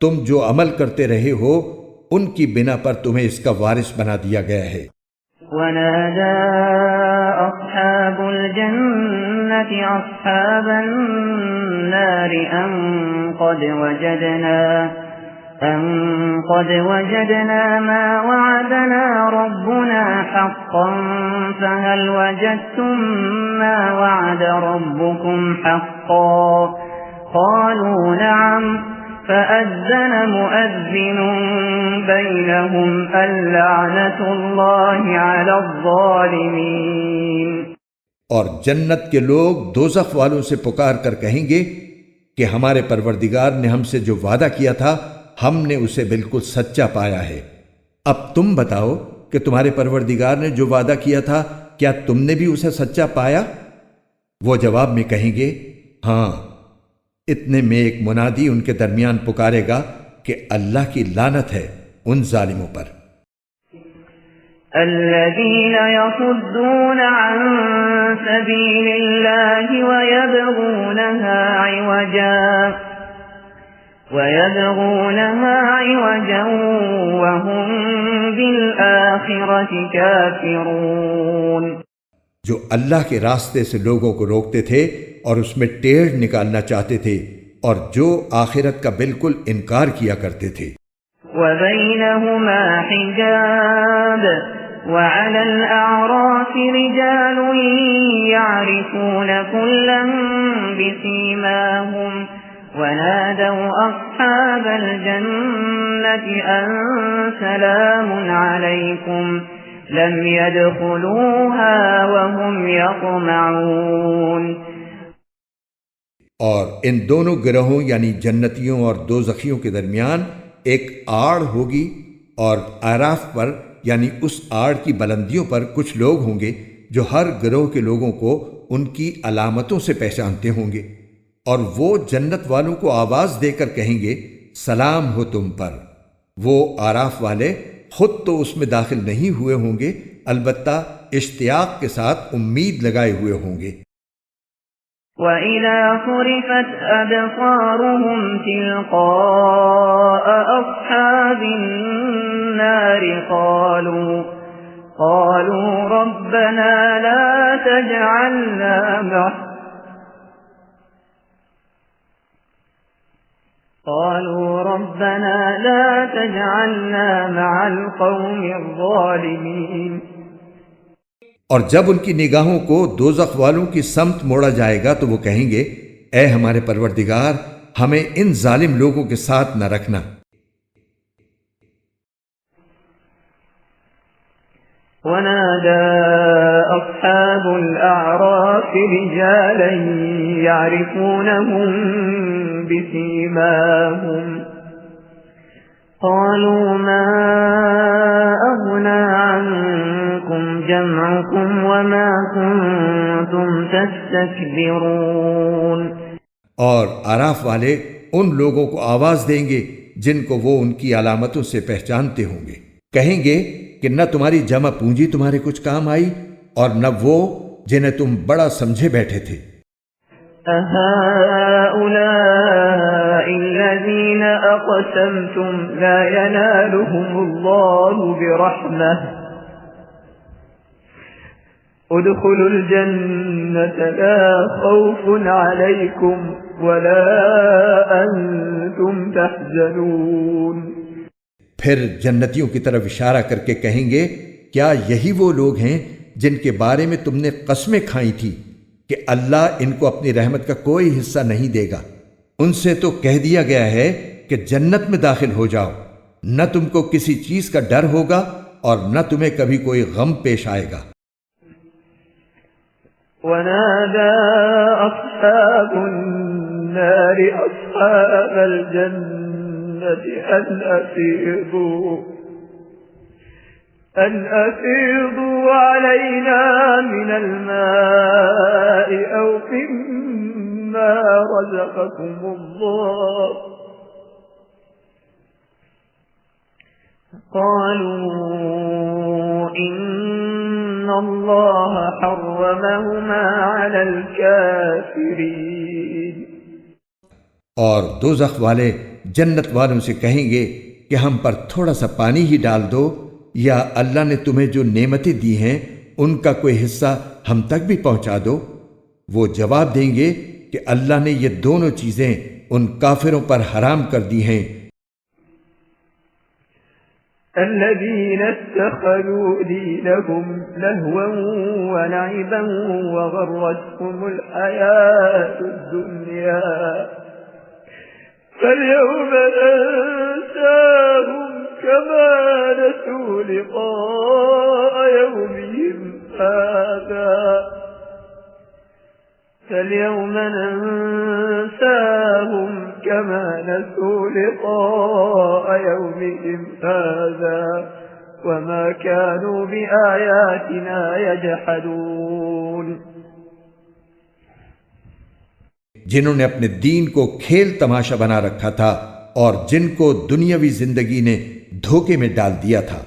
تم جو عمل کرتے رہے ہو ان کی بنا پر تمہیں اس کا وارث بنا دیا گیا ہے۔ ونادى أصحاب الجنة أصحاب النار أن قد وجدنا ما وعدنا ربنا حقا فهل وجدتم ما وعد ربكم حقا قالوا نعم فأذن مؤذن بينهم اللعنة الله على الظالمين۔ اور جنت کے لوگ دوزخ والوں سے پکار کر کہیں گے کہ ہمارے پروردگار نے ہم سے جو وعدہ کیا تھا ہم نے اسے بالکل سچا پایا ہے، اب تم بتاؤ کہ تمہارے پروردگار نے جو وعدہ کیا تھا کیا تم نے بھی اسے سچا پایا؟ وہ جواب میں کہیں گے ہاں۔ اتنے میں ایک منادی ان کے درمیان پکارے گا کہ اللہ کی لعنت ہے ان ظالموں پر۔ الذين يصدون عن سبيل الله ويبغونها عوجا وهم بالآخرة كافرون۔ جو اللہ کے راستے سے لوگوں کو روکتے تھے اور اس میں ٹیڑھ نکالنا چاہتے تھے اور جو آخرت کا بالکل انکار کیا کرتے تھے۔ وَبَيْنَهُمَا حِجَابٌ وَعَلَى الْأَعْرَافِ رِجَالٌ يَعْرِفُونَ كُلًّا بِسِيمَاهُمْ وَنَادَوْا أَصْحَابَ الْجَنَّةِ أَن سَلَامٌ عَلَيْكُمْ لَمْ يَدْخُلُوهَا وَهُمْ يَطْمَعُونَ۔ اور ان دونوں گروہوں یعنی جنتیوں اور دوزخیوں کے درمیان ایک آڑ ہوگی، اور اعراف پر یعنی اس آڑ کی بلندیوں پر کچھ لوگ ہوں گے جو ہر گروہ کے لوگوں کو ان کی علامتوں سے پہچانتے ہوں گے، اور وہ جنت والوں کو آواز دے کر کہیں گے سلام ہو تم پر۔ وہ اعراف والے خود تو اس میں داخل نہیں ہوئے ہوں گے، البتہ اشتیاق کے ساتھ امید لگائے ہوئے ہوں گے۔ وَإِذَا صُرِفَتْ أَبْصَارُهُمْ تِلْقَاءَ أَصْحَابِ النَّارِ قَالُوا رَبَّنَا لَا تَجْعَلْنَا مَعَ الْقَوْمِ الظَّالِمِينَ۔ اور جب ان کی نگاہوں کو دوزخ والوں کی سمت موڑا جائے گا تو وہ کہیں گے اے ہمارے پروردگار ہمیں ان ظالم لوگوں کے ساتھ نہ رکھنا۔ وَنَادَى أَصْحَابُ الْأَعْرَافِ رِجَالًا يَعْرِفُونَهُم بِسِيمَاهُمْ قَالُوا مَا أَغْنَىٰ عَنكُمْ جَمْعُكُمْ وَمَا كُنتُمْ تَسْتَكْبِرُونَ۔ اور اعراف والے ان لوگوں کو آواز دیں گے جن کو وہ ان کی علامتوں سے پہچانتے ہوں گے، کہیں گے کہ نہ تمہاری جمع پونجی تمہارے کچھ کام آئی اور نہ وہ جنہیں تم بڑا سمجھے بیٹھے تھے۔ أَهَٰؤُلَاءِ الَّذِينَ أَقْسَمْتُمْ لَا يَنَالُهُمُ اللَّهُ بِرَحْمَةٍ ادخلوا الجنة لا خوف عليكم ولا أنتم تحزنون۔ پھر جنتیوں کی طرف اشارہ کر کے کہیں گے کیا یہی وہ لوگ ہیں جن کے بارے میں تم نے قسمیں کھائی تھی کہ اللہ ان کو اپنی رحمت کا کوئی حصہ نہیں دے گا؟ ان سے تو کہہ دیا گیا ہے کہ جنت میں داخل ہو جاؤ، نہ تم کو کسی چیز کا ڈر ہوگا اور نہ تمہیں کبھی کوئی غم پیش آئے گا۔ ونادى أصحاب النار أصحاب الجنة أن أفيضوا علينا من الماء أو مما رزقكم الله قالوا إن الله حرمهما على الكافرين۔ اور دوزخ والے جنت والوں سے کہیں گے کہ ہم پر تھوڑا سا پانی ہی ڈال دو یا اللہ نے تمہیں جو نعمتیں دی ہیں ان کا کوئی حصہ ہم تک بھی پہنچا دو؟ وہ جواب دیں گے کہ اللہ نے یہ دونوں چیزیں ان کافروں پر حرام کر دی ہیں الذين اتخذوا دينهم لهوا ولعبا وغرتهم الحياة الدنيا فاليوم ننساهم كما نسوا لقاء يومهم هذا فاليوم ننساهم كما نسوا لقاء يومهم هذا وما كانوا بآياتنا يجحدون جنہوں نے اپنے دین کو کھیل تماشا بنا رکھا تھا اور جن کو دنیاوی زندگی نے دھوکے میں ڈال دیا تھا،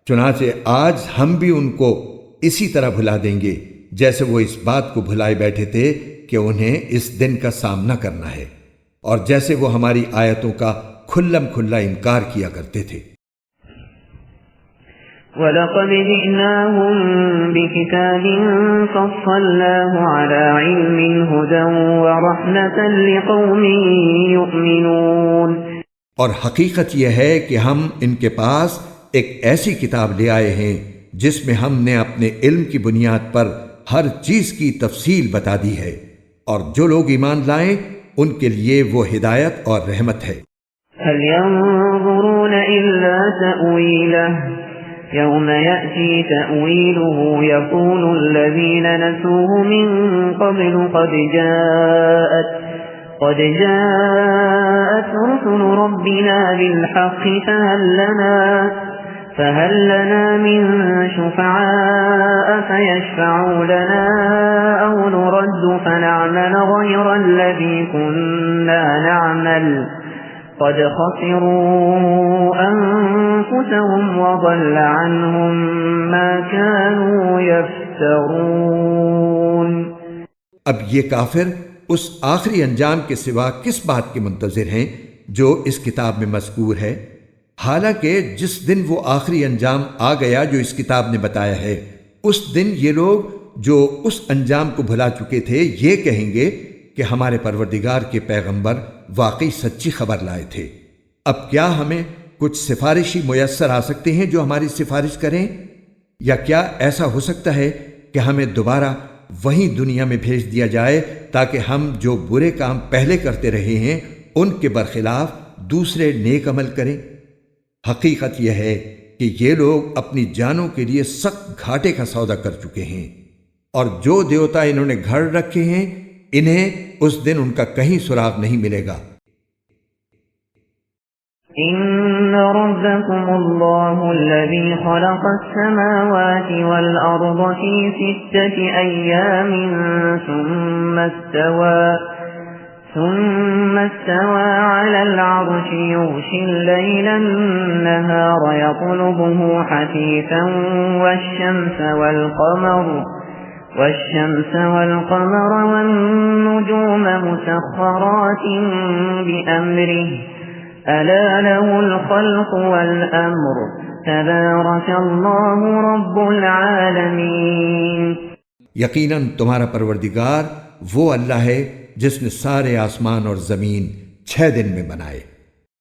چنانچہ آج ہم بھی ان کو اسی طرح بھلا دیں گے جیسے وہ اس بات کو بھلائے بیٹھے تھے کہ انہیں اس دن کا سامنا کرنا ہے، اور جیسے وہ ہماری آیتوں کا کھلم کھلا انکار کیا کرتے تھے۔ وَلَقَدْ جِئْنَاهُمْ بِكِتَابٍ فَصَّلْنَاهُ عَلَى عِلْمٍ هُدًى وَرَحْمَةً لِقَوْمٍ يُؤْمِنُونَ، اور حقیقت یہ ہے کہ ہم ان کے پاس ایک ایسی کتاب لے آئے ہیں جس میں ہم نے اپنے علم کی بنیاد پر ہر چیز کی تفصیل بتا دی ہے، اور جو لوگ ایمان لائیں ان کے لیے وہ ہدایت اور رحمت ہے۔ هَلْ يَنظُرُونَ إِلَّا تَأْوِيلَهُ يَوْمَ يَأْتِي تَأْوِيلُهُ يَقُولُ الَّذِينَ نَسُوهُ مِن قَبْلُ قَدْ جَاءَتْ رُسُلُ رَبِّنَا بِالْحَقِّ فهل لنا من شفعاء فيشفعوا لنا أو نرد فنعمل غير الذي كنا نعمل قد خسروا أنفسهم وضل عنهم ما كانوا يفترون۔ اب یہ کافر اس آخری انجام کے سوا کس بات کے منتظر ہیں جو اس کتاب میں مذکور ہے؟ حالانکہ جس دن وہ آخری انجام آ گیا جو اس کتاب نے بتایا ہے، اس دن یہ لوگ جو اس انجام کو بھلا چکے تھے یہ کہیں گے کہ ہمارے پروردگار کے پیغمبر واقعی سچی خبر لائے تھے۔ اب کیا ہمیں کچھ سفارشی میسر آ سکتے ہیں جو ہماری سفارش کریں؟ یا کیا ایسا ہو سکتا ہے کہ ہمیں دوبارہ وہیں دنیا میں بھیج دیا جائے تاکہ ہم جو برے کام پہلے کرتے رہے ہیں ان کے برخلاف دوسرے نیک عمل کریں؟ حقیقت یہ ہے کہ یہ لوگ اپنی جانوں کے لیے سخت گھاٹے کا سودا کر چکے ہیں، اور جو دیوتا انہوں نے گھڑ رکھے ہیں انہیں اس دن ان کا کہیں سراغ نہیں ملے گا۔ إن ربكم الله الذي خلق السماوات والأرض في 6 أيام ثم استوى على العرش يغشي الليل النهار يطلبه حثيثا والشمس والقمر والنجوم مسخرات بأمره ألا له الخلق والأمر تبارك الله رب العالمين۔ یقیناً تمہارا پروردگار وہ اللہ ہے جس نے سارے آسمان اور زمین 6 دن میں بنائے،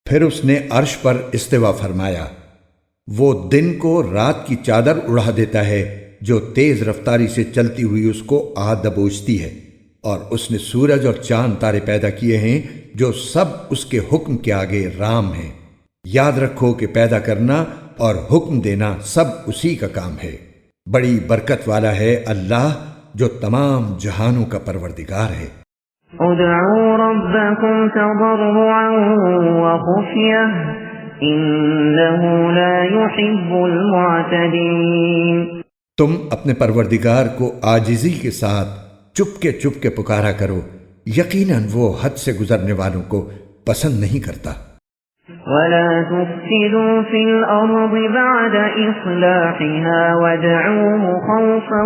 پھر اس نے عرش پر استوا فرمایا۔ وہ دن کو رات کی چادر اڑا دیتا ہے جو تیز رفتاری سے چلتی ہوئی اس کو آ دبوچتی ہے، اور اس نے سورج اور چاند تارے پیدا کیے ہیں جو سب اس کے حکم کے آگے رام ہیں۔ یاد رکھو کہ پیدا کرنا اور حکم دینا سب اسی کا کام ہے۔ بڑی برکت والا ہے اللہ جو تمام جہانوں کا پروردگار ہے۔ ادعوا ربكم تضرعا وخفية إنه لا يحب المعتدين۔ تم اپنے پروردگار کو عاجزی کے ساتھ چپ کے پکارا کرو، یقیناً وہ حد سے گزرنے والوں کو پسند نہیں کرتا۔ ولا تفسدوا في الأرض بعد إصلاحها وادعوه خوفا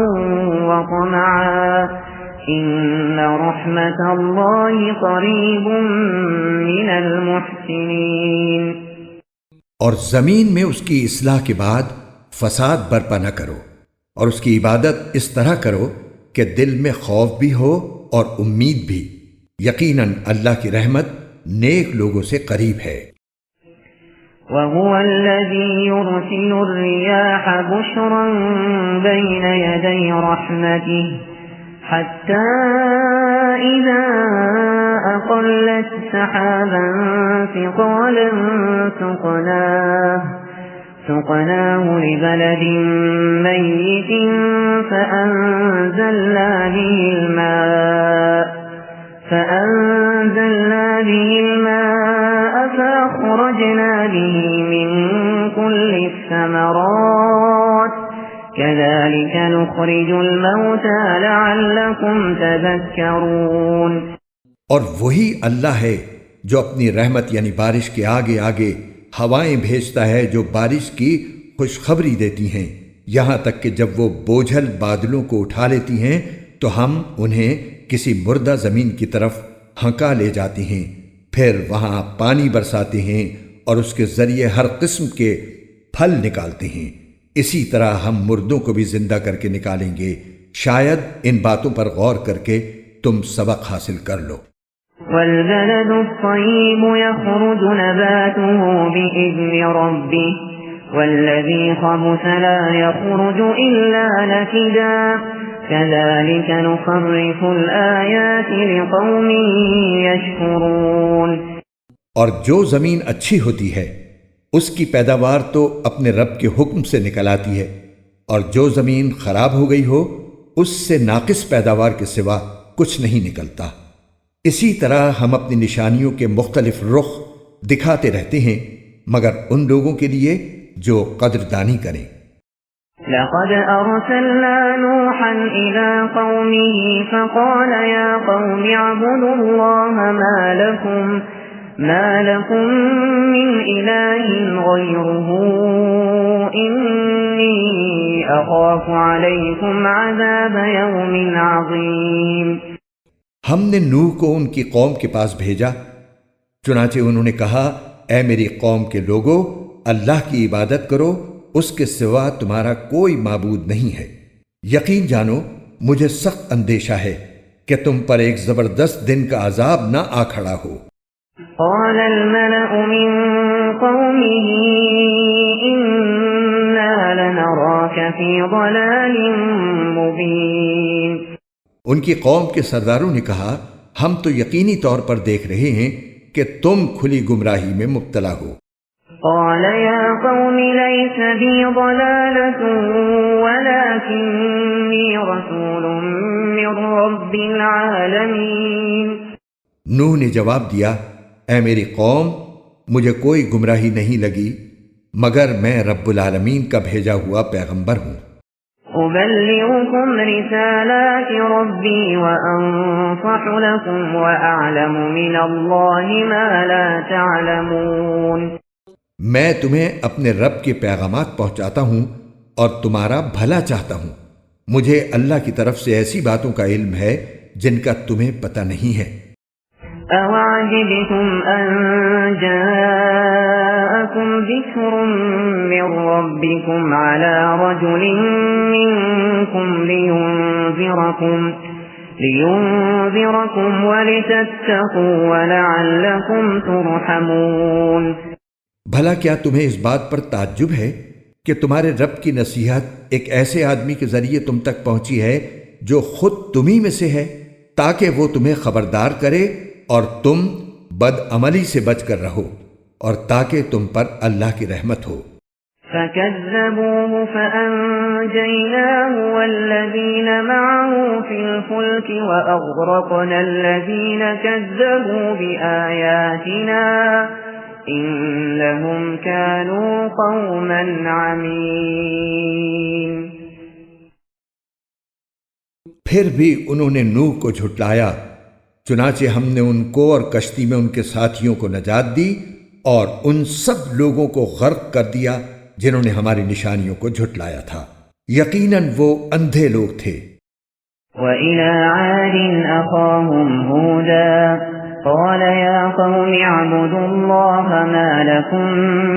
وطمعا إن رحمة الله قريب من المحسنين۔ اور زمین میں اس کی اصلاح کے بعد فساد برپا نہ کرو، اور اس کی عبادت اس طرح کرو کہ دل میں خوف بھی ہو اور امید بھی۔ یقیناً اللہ کی رحمت نیک لوگوں سے قریب ہے۔ وهو الذي يرسل الرياح بشرا بين يدي رحمته حتى إذا أقلت سحابا ثقالا سقناه لبلد ميت فأنزلنا به الماء فأخرجنا به من كل الثمرات كذلك نخرج الموتى لعلكم تذكرون۔ اور وہی اللہ ہے جو اپنی رحمت یعنی بارش کے آگے آگے ہوائیں بھیجتا ہے جو بارش کی خوشخبری دیتی ہیں، یہاں تک کہ جب وہ بوجھل بادلوں کو اٹھا لیتی ہیں تو ہم انہیں کسی مردہ زمین کی طرف ہنکا لے جاتے ہیں، پھر وہاں پانی برساتے ہیں اور اس کے ذریعے ہر قسم کے پھل نکالتے ہیں۔ اسی طرح ہم مردوں کو بھی زندہ کر کے نکالیں گے، شاید ان باتوں پر غور کر کے تم سبق حاصل کر لو۔ والبلد الطيب يخرج نباته بإذن ربه والذي خبث لا يخرج إلا نكدا كذلك نصرف الآيات لقوم يشكرون۔ اور جو زمین اچھی ہوتی ہے اس کی پیداوار تو اپنے رب کے حکم سے نکل آتی ہے، اور جو زمین خراب ہو گئی ہو اس سے ناقص پیداوار کے سوا کچھ نہیں نکلتا۔ اسی طرح ہم اپنی نشانیوں کے مختلف رخ دکھاتے رہتے ہیں مگر ان لوگوں کے لیے جو قدردانی کریں۔ لقد أرسلنا نوحا إلى قومه فقال يا قوم اعبدوا الله ما لكم من إله غيره إني أخاف عليكم عذاب يوم عظيم۔ ہم نے نوح کو ان کی قوم کے پاس بھیجا، چنانچہ انہوں نے کہا اے میری قوم کے لوگو، اللہ کی عبادت کرو، اس کے سوا تمہارا کوئی معبود نہیں ہے۔ یقین جانو مجھے سخت اندیشہ ہے کہ تم پر ایک زبردست دن کا عذاب نہ آ کھڑا ہو۔ قال الملأ من قومه إنا لنراك في ضلال مبين۔ ان کی قوم کے سرداروں نے کہا ہم تو یقینی طور پر دیکھ رہے ہیں کہ تم کھلی گمراہی میں مبتلا ہو۔ قال يا قوم ليس بي ضلالة ولكني رسول من رب العالمين۔ نوح نے جواب دیا اے میری قوم، مجھے کوئی گمراہی نہیں لگی مگر میں رب العالمین کا بھیجا ہوا پیغمبر ہوں۔ أبلغكم رسالات ربي وأنصح لكم وأعلم من الله ما لا تعلمون۔ میں تمہیں اپنے رب کے پیغامات پہنچاتا ہوں اور تمہارا بھلا چاہتا ہوں، مجھے اللہ کی طرف سے ایسی باتوں کا علم ہے جن کا تمہیں پتہ نہیں ہے۔ أَوَعَجِبْتُمْ أَن جَاءَكُمْ ذِكْرٌ مِّن رَّبِّكُمْ عَلَى رَجُلٍ مِّنكُمْ لِيُنذِرَكُمْ وَلِتَتَّقُوا وَلَعَلَّكُمْ تُرْحَمُونَ۔ بھلا کیا تمہیں اس بات پر تعجب ہے کہ تمہارے رب کی نصیحت ایک ایسے آدمی کے ذریعے تم تک پہنچی ہے جو خود تمہیں میں سے ہے، تاکہ وہ تمہیں خبردار کرے اور تم بد عملی سے بچ کر رہو اور تاکہ تم پر اللہ کی رحمت ہو۔ فَكَذَّبُوهُ فَأَنجَيْنَاهُ وَالَّذِينَ مَعَهُ فِي الْفُلْكِ وَأَغْرَقْنَا الَّذِينَ كَذَّبُوا بِآيَاتِنَا إِنَّهُمْ كَانُوا قَوْمًا عَمِينَ۔ پھر بھی انہوں نے نوح کو جھٹلایا، چنانچہ ہم نے ان کو اور کشتی میں ان کے ساتھیوں کو نجات دی اور ان سب لوگوں کو غرق کر دیا جنہوں نے ہماری نشانیوں کو جھٹلایا تھا، یقیناً وہ اندھے لوگ تھے۔ وَإِلَى عَادٍ أَخَاهُمْ هُودًا قَالَ يَا قَوْمِ اعْبُدُوا اللَّهَ مَا لَكُمْ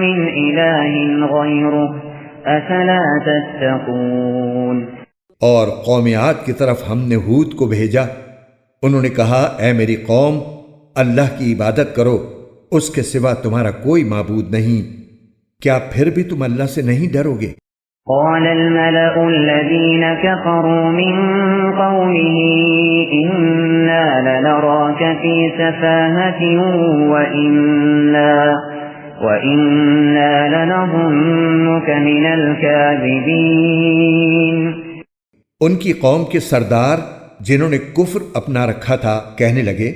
مِنْ إِلَٰهٍ غَيْرُهُ أفلا تتقون۔ اور قوم عاد کی طرف ہم نے ہود کو بھیجا، انہوں نے کہا اے میری قوم، اللہ کی عبادت کرو، اس کے سوا تمہارا کوئی معبود نہیں، کیا پھر بھی تم اللہ سے نہیں ڈرو گے؟ قال الملأ الذين كفروا من قومه إنا لنراك في سفاهة وإنا لنظنك من الكاذبين۔ ان کی قوم کے سردار جنہوں نے کفر اپنا رکھا تھا کہنے لگے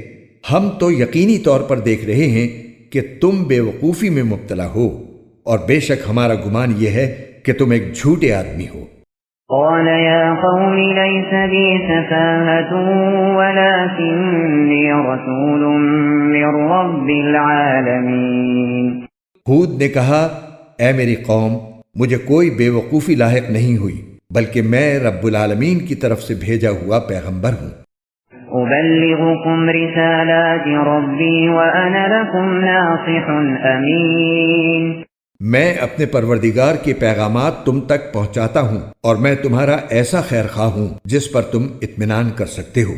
ہم تو یقینی طور پر دیکھ رہے ہیں کہ تم بے وقوفی میں مبتلا ہو، اور بے شک ہمارا گمان یہ ہے کہ تم ایک جھوٹے آدمی ہو۔ قال يا قوم ليس بي سفاهة ولكني رسول من رب العالمين۔ ہود نے کہا اے میری قوم، مجھے کوئی بے وقوفی لاحق نہیں ہوئی، بلکہ میں رب العالمین کی طرف سے بھیجا ہوا پیغمبر ہوں۔ أبلغكم رسالات ربي وأنا لكم ناصح أمين۔ میں اپنے پروردگار کے پیغامات تم تک پہنچاتا ہوں، اور میں تمہارا ایسا خیر خواہ ہوں جس پر تم اطمینان کر سکتے ہو۔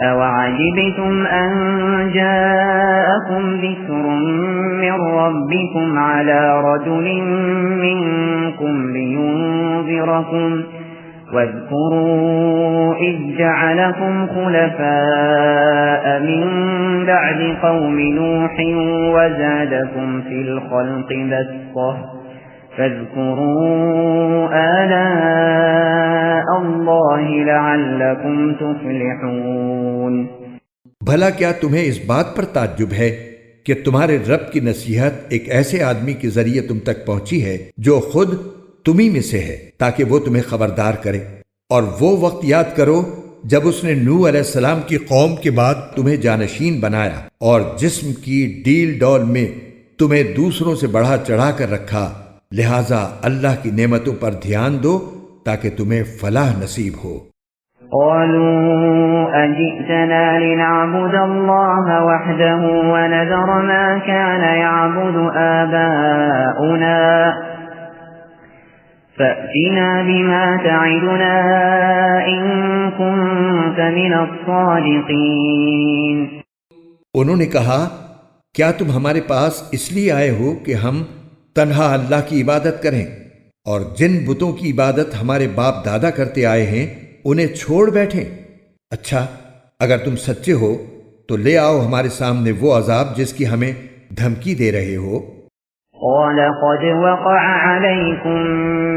أَوَعَجِبْتُمْ أَنْ جَاءَكُمْ ذِكْرٌ مِّن رَّبِّكُمْ عَلَى رَجُلٍ مِّنكُمْ لِيُنذِرَكُمْ واذكروا إذ جعلكم خلفاء من بعد قوم نوح وزادكم في الخلق بسطة فاذكروا آلاء الله لعلكم تفلحون۔ بھلا کیا تمہیں اس بات پر تعجب ہے کہ تمہارے رب کی نصیحت ایک ایسے آدمی کے ذریعے تم تک پہنچی ہے جو خود تمہیں میں سے ہے، تاکہ وہ تمہیں خبردار کرے؟ اور وہ وقت یاد کرو جب اس نے نوح علیہ السلام کی قوم کے بعد تمہیں جانشین بنایا اور جسم کی ڈیل ڈول میں تمہیں دوسروں سے بڑھا چڑھا کر رکھا، لہٰذا اللہ کی نعمتوں پر دھیان دو تاکہ تمہیں فلاح نصیب ہو۔ قالوا أجئتنا لنعبد الله وحده ونذر ما كان يعبد آباؤنا فأتنا بما تعدنا إن كنت من الصادقين۔ انہوں نے کہا کیا تم ہمارے پاس اس لیے آئے ہو کہ ہم تنہا اللہ کی عبادت کریں اور جن بتوں کی عبادت ہمارے باپ دادا کرتے آئے ہیں انہیں چھوڑ بیٹھیں؟ اچھا، اگر تم سچے ہو تو لے آؤ ہمارے سامنے وہ عذاب جس کی ہمیں دھمکی دے رہے ہو۔ قال قد وقع عليكم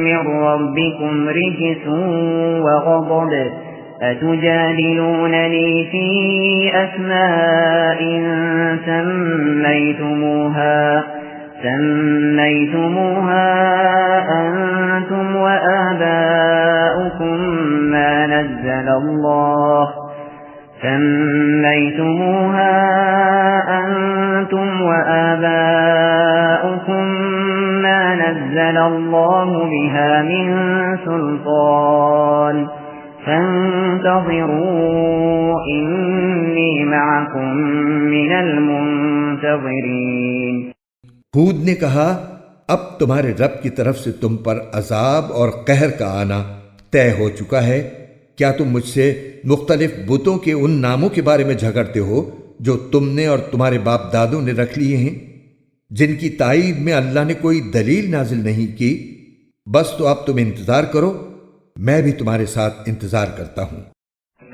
من ربكم رجس وغضب أتجادلونني في أسماء سميتموها أنتم وآباؤكم ما نزل الله بها من سلطان فانتظروا إني معكم من المنتظرين۔ ہود نے کہا اب تمہارے رب کی طرف سے تم پر عذاب اور قہر کا آنا طے ہو چکا ہے، کیا تم مجھ سے مختلف بتوں کے ان ناموں کے بارے میں جھگڑتے ہو جو تم نے اور تمہارے باپ دادوں نے رکھ لیے ہیں، جن کی تائید میں اللہ نے کوئی دلیل نازل نہیں کی؟ بس تو اب تم انتظار کرو، میں بھی تمہارے ساتھ انتظار کرتا ہوں۔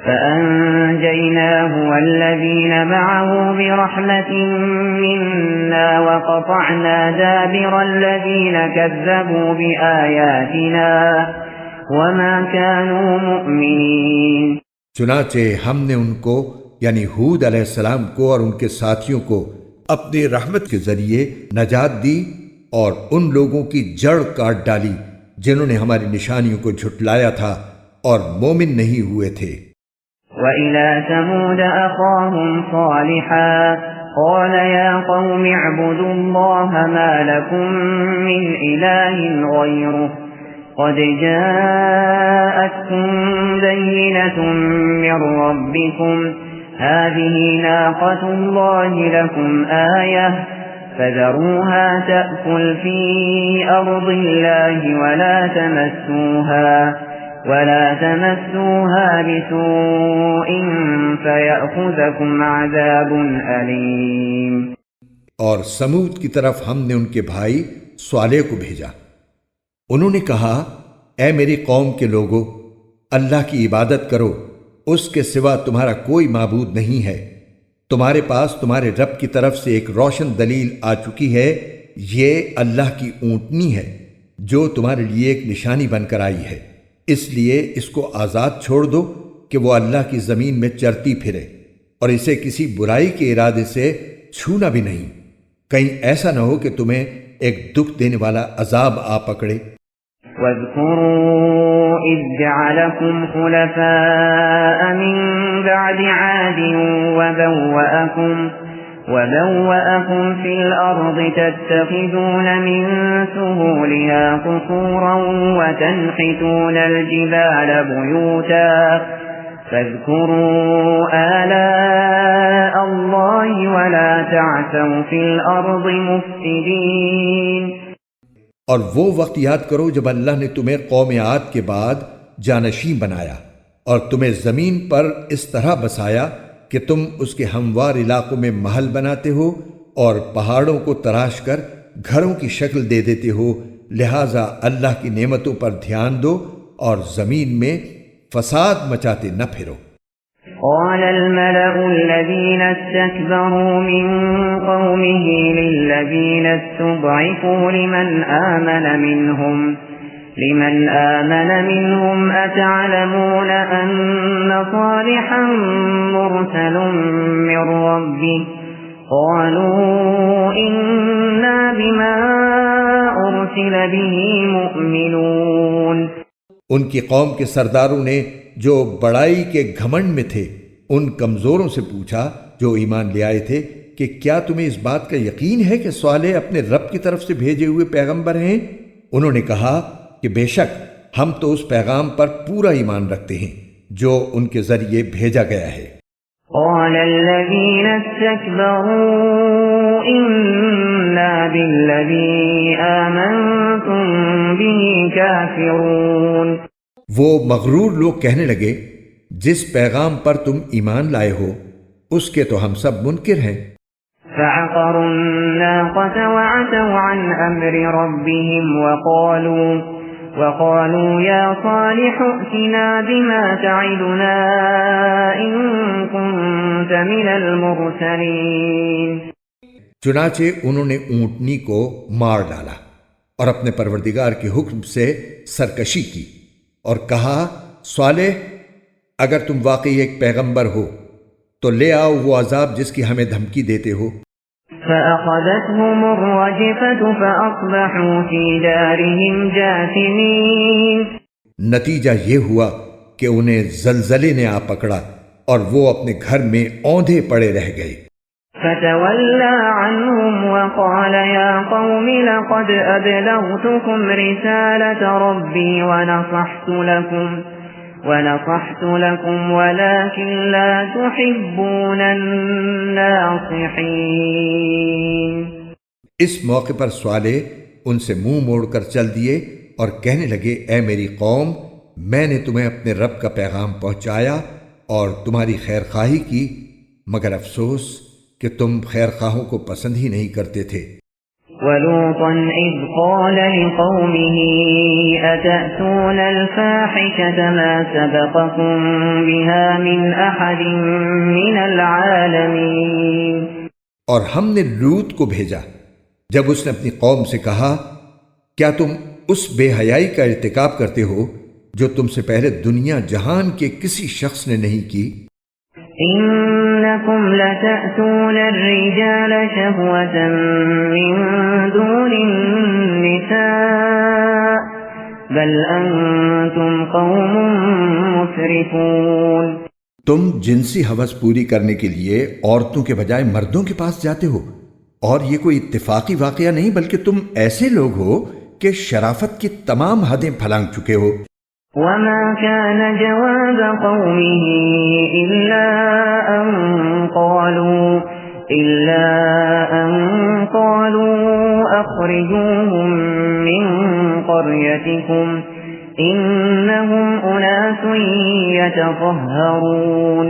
فأنجيناه والذين معه برحمة منا وقطعنا دابر الذين كذبوا بآياتنا وما كانوا مؤمنين۔ چنانچہ ہم نے ان کو یعنی ہود علیہ السلام کو اور ان کے ساتھیوں کو اپنی رحمت کے ذریعے نجات دی اور ان لوگوں کی جڑ کاٹ ڈالی جنہوں نے ہماری نشانیوں کو جھٹلایا تھا اور مومن نہیں ہوئے تھے۔ وَإِلَى ثَمُودَ أَخَاهُمْ صَالِحًا قَالَ يَا قَوْمِ اعْبُدُوا اللَّهَ مَا لَكُمْ مِنْ إِلَٰهٍ غَيْرُهُ قَدْ جَاءَتْكُمْ بَيِّنَةٌ مِّن رَّبِّكُمْ هَٰذِهِ نَاقَةُ اللَّهِ لَكُمْ آيَةً فذروها تأكل في أرض الله ولا تمسوها بسوء فيأخذكم عذاب أليم۔ اور سمود کی طرف ہم نے ان کے بھائی صالح کو بھیجا۔ انہوں نے کہا، اے میری قوم کے لوگو، اللہ کی عبادت کرو، اس کے سوا تمہارا کوئی معبود نہیں ہے۔ تمہارے پاس تمہارے رب کی طرف سے ایک روشن دلیل آ چکی ہے، یہ اللہ کی اونٹنی ہے جو تمہارے لیے ایک نشانی بن کر آئی ہے، اس لیے اس کو آزاد چھوڑ دو کہ وہ اللہ کی زمین میں چرتی پھرے، اور اسے کسی برائی کے ارادے سے چھونا بھی نہیں، کہیں ایسا نہ ہو کہ تمہیں ایک دکھ دینے والا عذاب آ پکڑے۔ وَاذْكُرُوا إِذْ جَعَلَكُمْ خُلَفَاءَ مِنْ بَعْدِ عَادٍ وَبَوَّأَكُمْ فِي الْأَرْضِ تَتَّخِذُونَ مِنْ سُهُولِهَا قُصُورًا وَتَنْحِتُونَ الْجِبَالَ بُيُوتًا فَاذْكُرُوا آلَاءَ اللَّهِ وَلَا تَعْثَوْا فِي الْأَرْضِ مُفْسِدِينَ۔ اور وہ وقت یاد کرو جب اللہ نے تمہیں قوم عاد کے بعد جانشین بنایا اور تمہیں زمین پر اس طرح بسایا کہ تم اس کے ہموار علاقوں میں محل بناتے ہو اور پہاڑوں کو تراش کر گھروں کی شکل دے دیتے ہو، لہٰذا اللہ کی نعمتوں پر دھیان دو اور زمین میں فساد مچاتے نہ پھرو۔ قال الملأ الذين استكبروا من قومه للذين استضعفوا لمن آمن منهم أتعلمون أن صالحا مرسل من ربه قالوا إنا بما أرسل به مؤمنون۔ ان کی قوم کے سرداروں نے جو بڑائی کے گھمنڈ میں تھے ان کمزوروں سے پوچھا جو ایمان لے آئے تھے کہ کیا تمہیں اس بات کا یقین ہے کہ صالح اپنے رب کی طرف سے بھیجے ہوئے پیغمبر ہیں؟ انہوں نے کہا کہ بے شک ہم تو اس پیغام پر پورا ایمان رکھتے ہیں جو ان کے ذریعے بھیجا گیا ہے۔ قال الذين استكبروا إنا بالذي آمنتم به كافرون۔ وہ مغرور لوگ کہنے لگے، جس پیغام پر تم ایمان لائے ہو اس کے تو ہم سب منکر ہیں۔ فعقروا الناقة وعتوا عن أمر ربهم وقالوا يا صالح ائتنا بما تعدنا إن كنت من المرسلين۔ چنانچہ انہوں نے اونٹنی کو مار ڈالا اور اپنے پروردگار کے حکم سے سرکشی کی اور کہا، صالح اگر تم واقعی ایک پیغمبر ہو تو لے آؤ وہ عذاب جس کی ہمیں دھمکی دیتے ہو۔ فَأَخَذَتْهُمُ الرَّجْفَةُ فَأَصْبَحُوا فِي دَارِهِمْ جَاثِمِينَ۔ نتیجہ یہ ہوا کہ انہیں زلزلے نے آ پکڑا اور وہ اپنے گھر میں اوندھے پڑے رہ گئے۔ فَتَوَلَّى عَنْهُمْ وَقَالَ يَا قَوْمِ لَقَدْ أَبْلَغْتُكُمْ رِسَالَةَ رَبِّي ونصحت لكم ولكن لا تحبون الناصحين۔ اس موقع پر صالح ان سے منہ موڑ کر چل دیے اور کہنے لگے، اے میری قوم، میں نے تمہیں اپنے رب کا پیغام پہنچایا اور تمہاری خیر خواہی کی، مگر افسوس کہ تم خیر خواہوں کو پسند ہی نہیں کرتے تھے۔ وَلُوطًا إِذْ قَالَ لِقَوْمِهِ أَتَأْتُونَ الْفَاحِشَةَ مَا سَبَقَكُم بِهَا مِنْ أَحَدٍ مِّنَ الْعَالَمِينَ۔ اور ہم نے لوط کو بھیجا جب اس نے اپنی قوم سے کہا، کیا تم اس بے حیائی کا ارتکاب کرتے ہو جو تم سے پہلے دنیا جہان کے کسی شخص نے نہیں کی؟ إنكم لتأتون الرجال شهوة من دون النساء بل أنتم قوم مسرفون۔ تم جنسی ہوس پوری کرنے کے لیے عورتوں کے بجائے مردوں کے پاس جاتے ہو، اور یہ کوئی اتفاقی واقعہ نہیں بلکہ تم ایسے لوگ ہو کہ شرافت کی تمام حدیں پھلانگ چکے ہو۔ وما كان جواب قومه إلا أن قالوا أخرجوهم من قريتكم إنهم أناس يتطهرون۔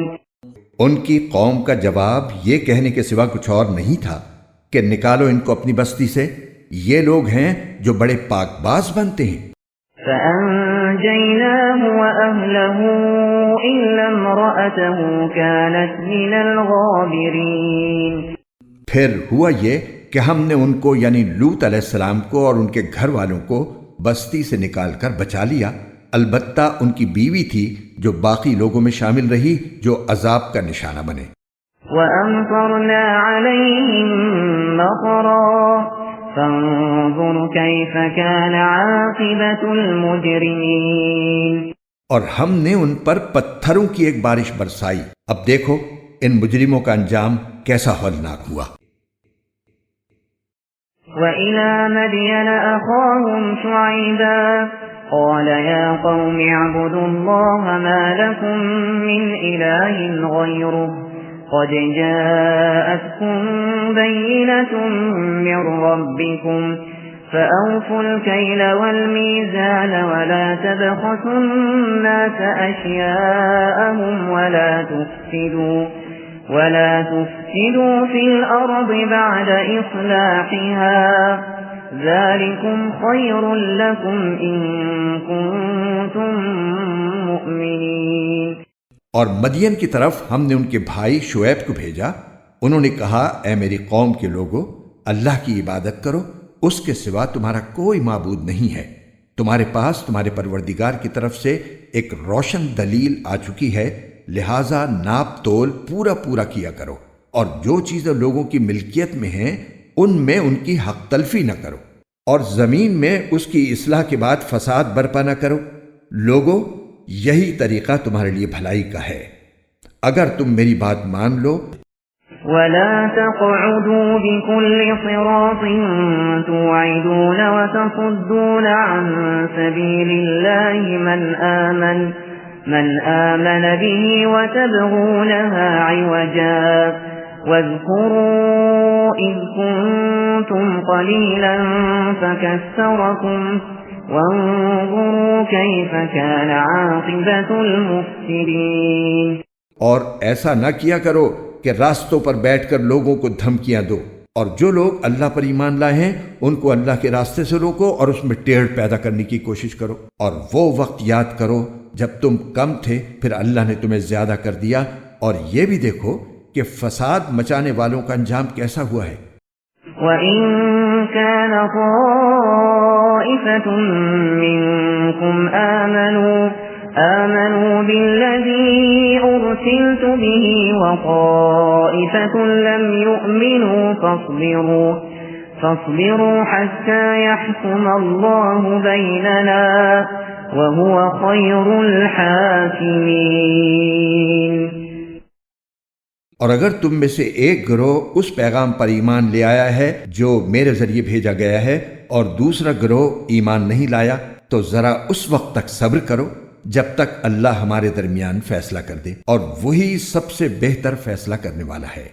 ان کی قوم کا جواب یہ کہنے کے سوا کچھ اور نہیں تھا کہ نکالو ان کو اپنی بستی سے، یہ لوگ ہیں جو بڑے پاک باز بنتے ہیں۔ فأنجيناه وأهله إلا امرأته كانت من الغابرين۔ پھر ہوا یہ کہ ہم نے ان کو یعنی لوط علیہ السلام کو اور ان کے گھر والوں کو بستی سے نکال کر بچا لیا، البتہ ان کی بیوی تھی جو باقی لوگوں میں شامل رہی جو عذاب کا نشانہ بنے۔ وَأَمْطَرْنَا عَلَيْهِمْ مَطَرًا فَانظُرْ كَيْفَ كَانَ عَاقِبَةُ الْمُجْرِمِينَ۔ اور ہم نے ان پر پتھروں کی ایک بارش برسائی، اب دیکھو ان مجرموں کا انجام کیسا ہولناک ہوا۔ وَإِلَى مَدْيَنَ أَخَاهُمْ شُعَيْبًا قَالَ يَا قَوْمِ اعْبُدُوا اللَّهَ مَا لَكُمْ مِنْ إِلَٰهٍ غَيْرُهُ قَدْ جَاءَتْكُمْ بَيِّنَةٌ مِّن رَّبِّكُمْ فَأَوْفُوا الْكَيْلَ وَالْمِيزَانَ وَلَا تَبْخَسُوا النَّاسَ أَشْيَاءَهُمْ ولا تفسدوا في الأرض بعد إصلاحها ذلكم خير لكم إن كنتم مؤمنين۔ اور مدین کی طرف ہم نے ان کے بھائی شعیب کو بھیجا، انہوں نے کہا اے میری قوم کے لوگو، اللہ کی عبادت کرو، اس کے سوا تمہارا کوئی معبود نہیں ہے، تمہارے پاس تمہارے پروردگار کی طرف سے ایک روشن دلیل آ چکی ہے، لہٰذا ناپ تول پورا کیا کرو، اور جو چیزیں لوگوں کی ملکیت میں ہیں ان میں ان کی حق تلفی نہ کرو، اور زمین میں اس کی اصلاح کے بعد فساد برپا نہ کرو۔ لوگو، یہی طریقہ تمہارے لیے بھلائی کا ہے، اگر تم میری بات مان لو۔ وَلَا تَقْعُدُوا بِكُلِّ صِرَاطٍ تُوعِدُونَ وَتَصُدُّونَ عَن سَبِيلِ اللَّهِ من آمن به وتبغونها عوجا واذكروا إذ كنتم قليلا فكثركم وانظروا كيف كان عاقبة المفسدين۔ اور ایسا نہ کیا کرو کہ راستوں پر بیٹھ کر لوگوں کو دھمکیاں دو، اور جو لوگ اللہ پر ایمان لائے ہیں ان کو اللہ کے راستے سے روکو اور اس میں ٹیڑھ پیدا کرنے کی کوشش کرو، اور وہ وقت یاد کرو جب تم کم تھے پھر اللہ نے تمہیں زیادہ کر دیا، اور یہ بھی دیکھو کہ فساد مچانے والوں کا انجام کیسا ہوا ہے۔ وَإِن كَانَ طَائِفَةٌ مِّنكُمْ آمَنُوا بِالَّذِي أُرْسِلْتُ بِهِ وَطَائِفَةٌ لَّمْ يُؤْمِنُوا فاصبروا حتى يحكم الله بيننا وهو خير الحاكمين۔ اور اگر تم میں سے ایک گروہ اس پیغام پر ایمان لے آیا ہے جو میرے ذریعے بھیجا گیا ہے اور دوسرا گروہ ایمان نہیں لایا، تو ذرا اس وقت تک صبر کرو جب تک اللہ ہمارے درمیان فیصلہ کر دے، اور وہی سب سے بہتر فیصلہ کرنے والا ہے۔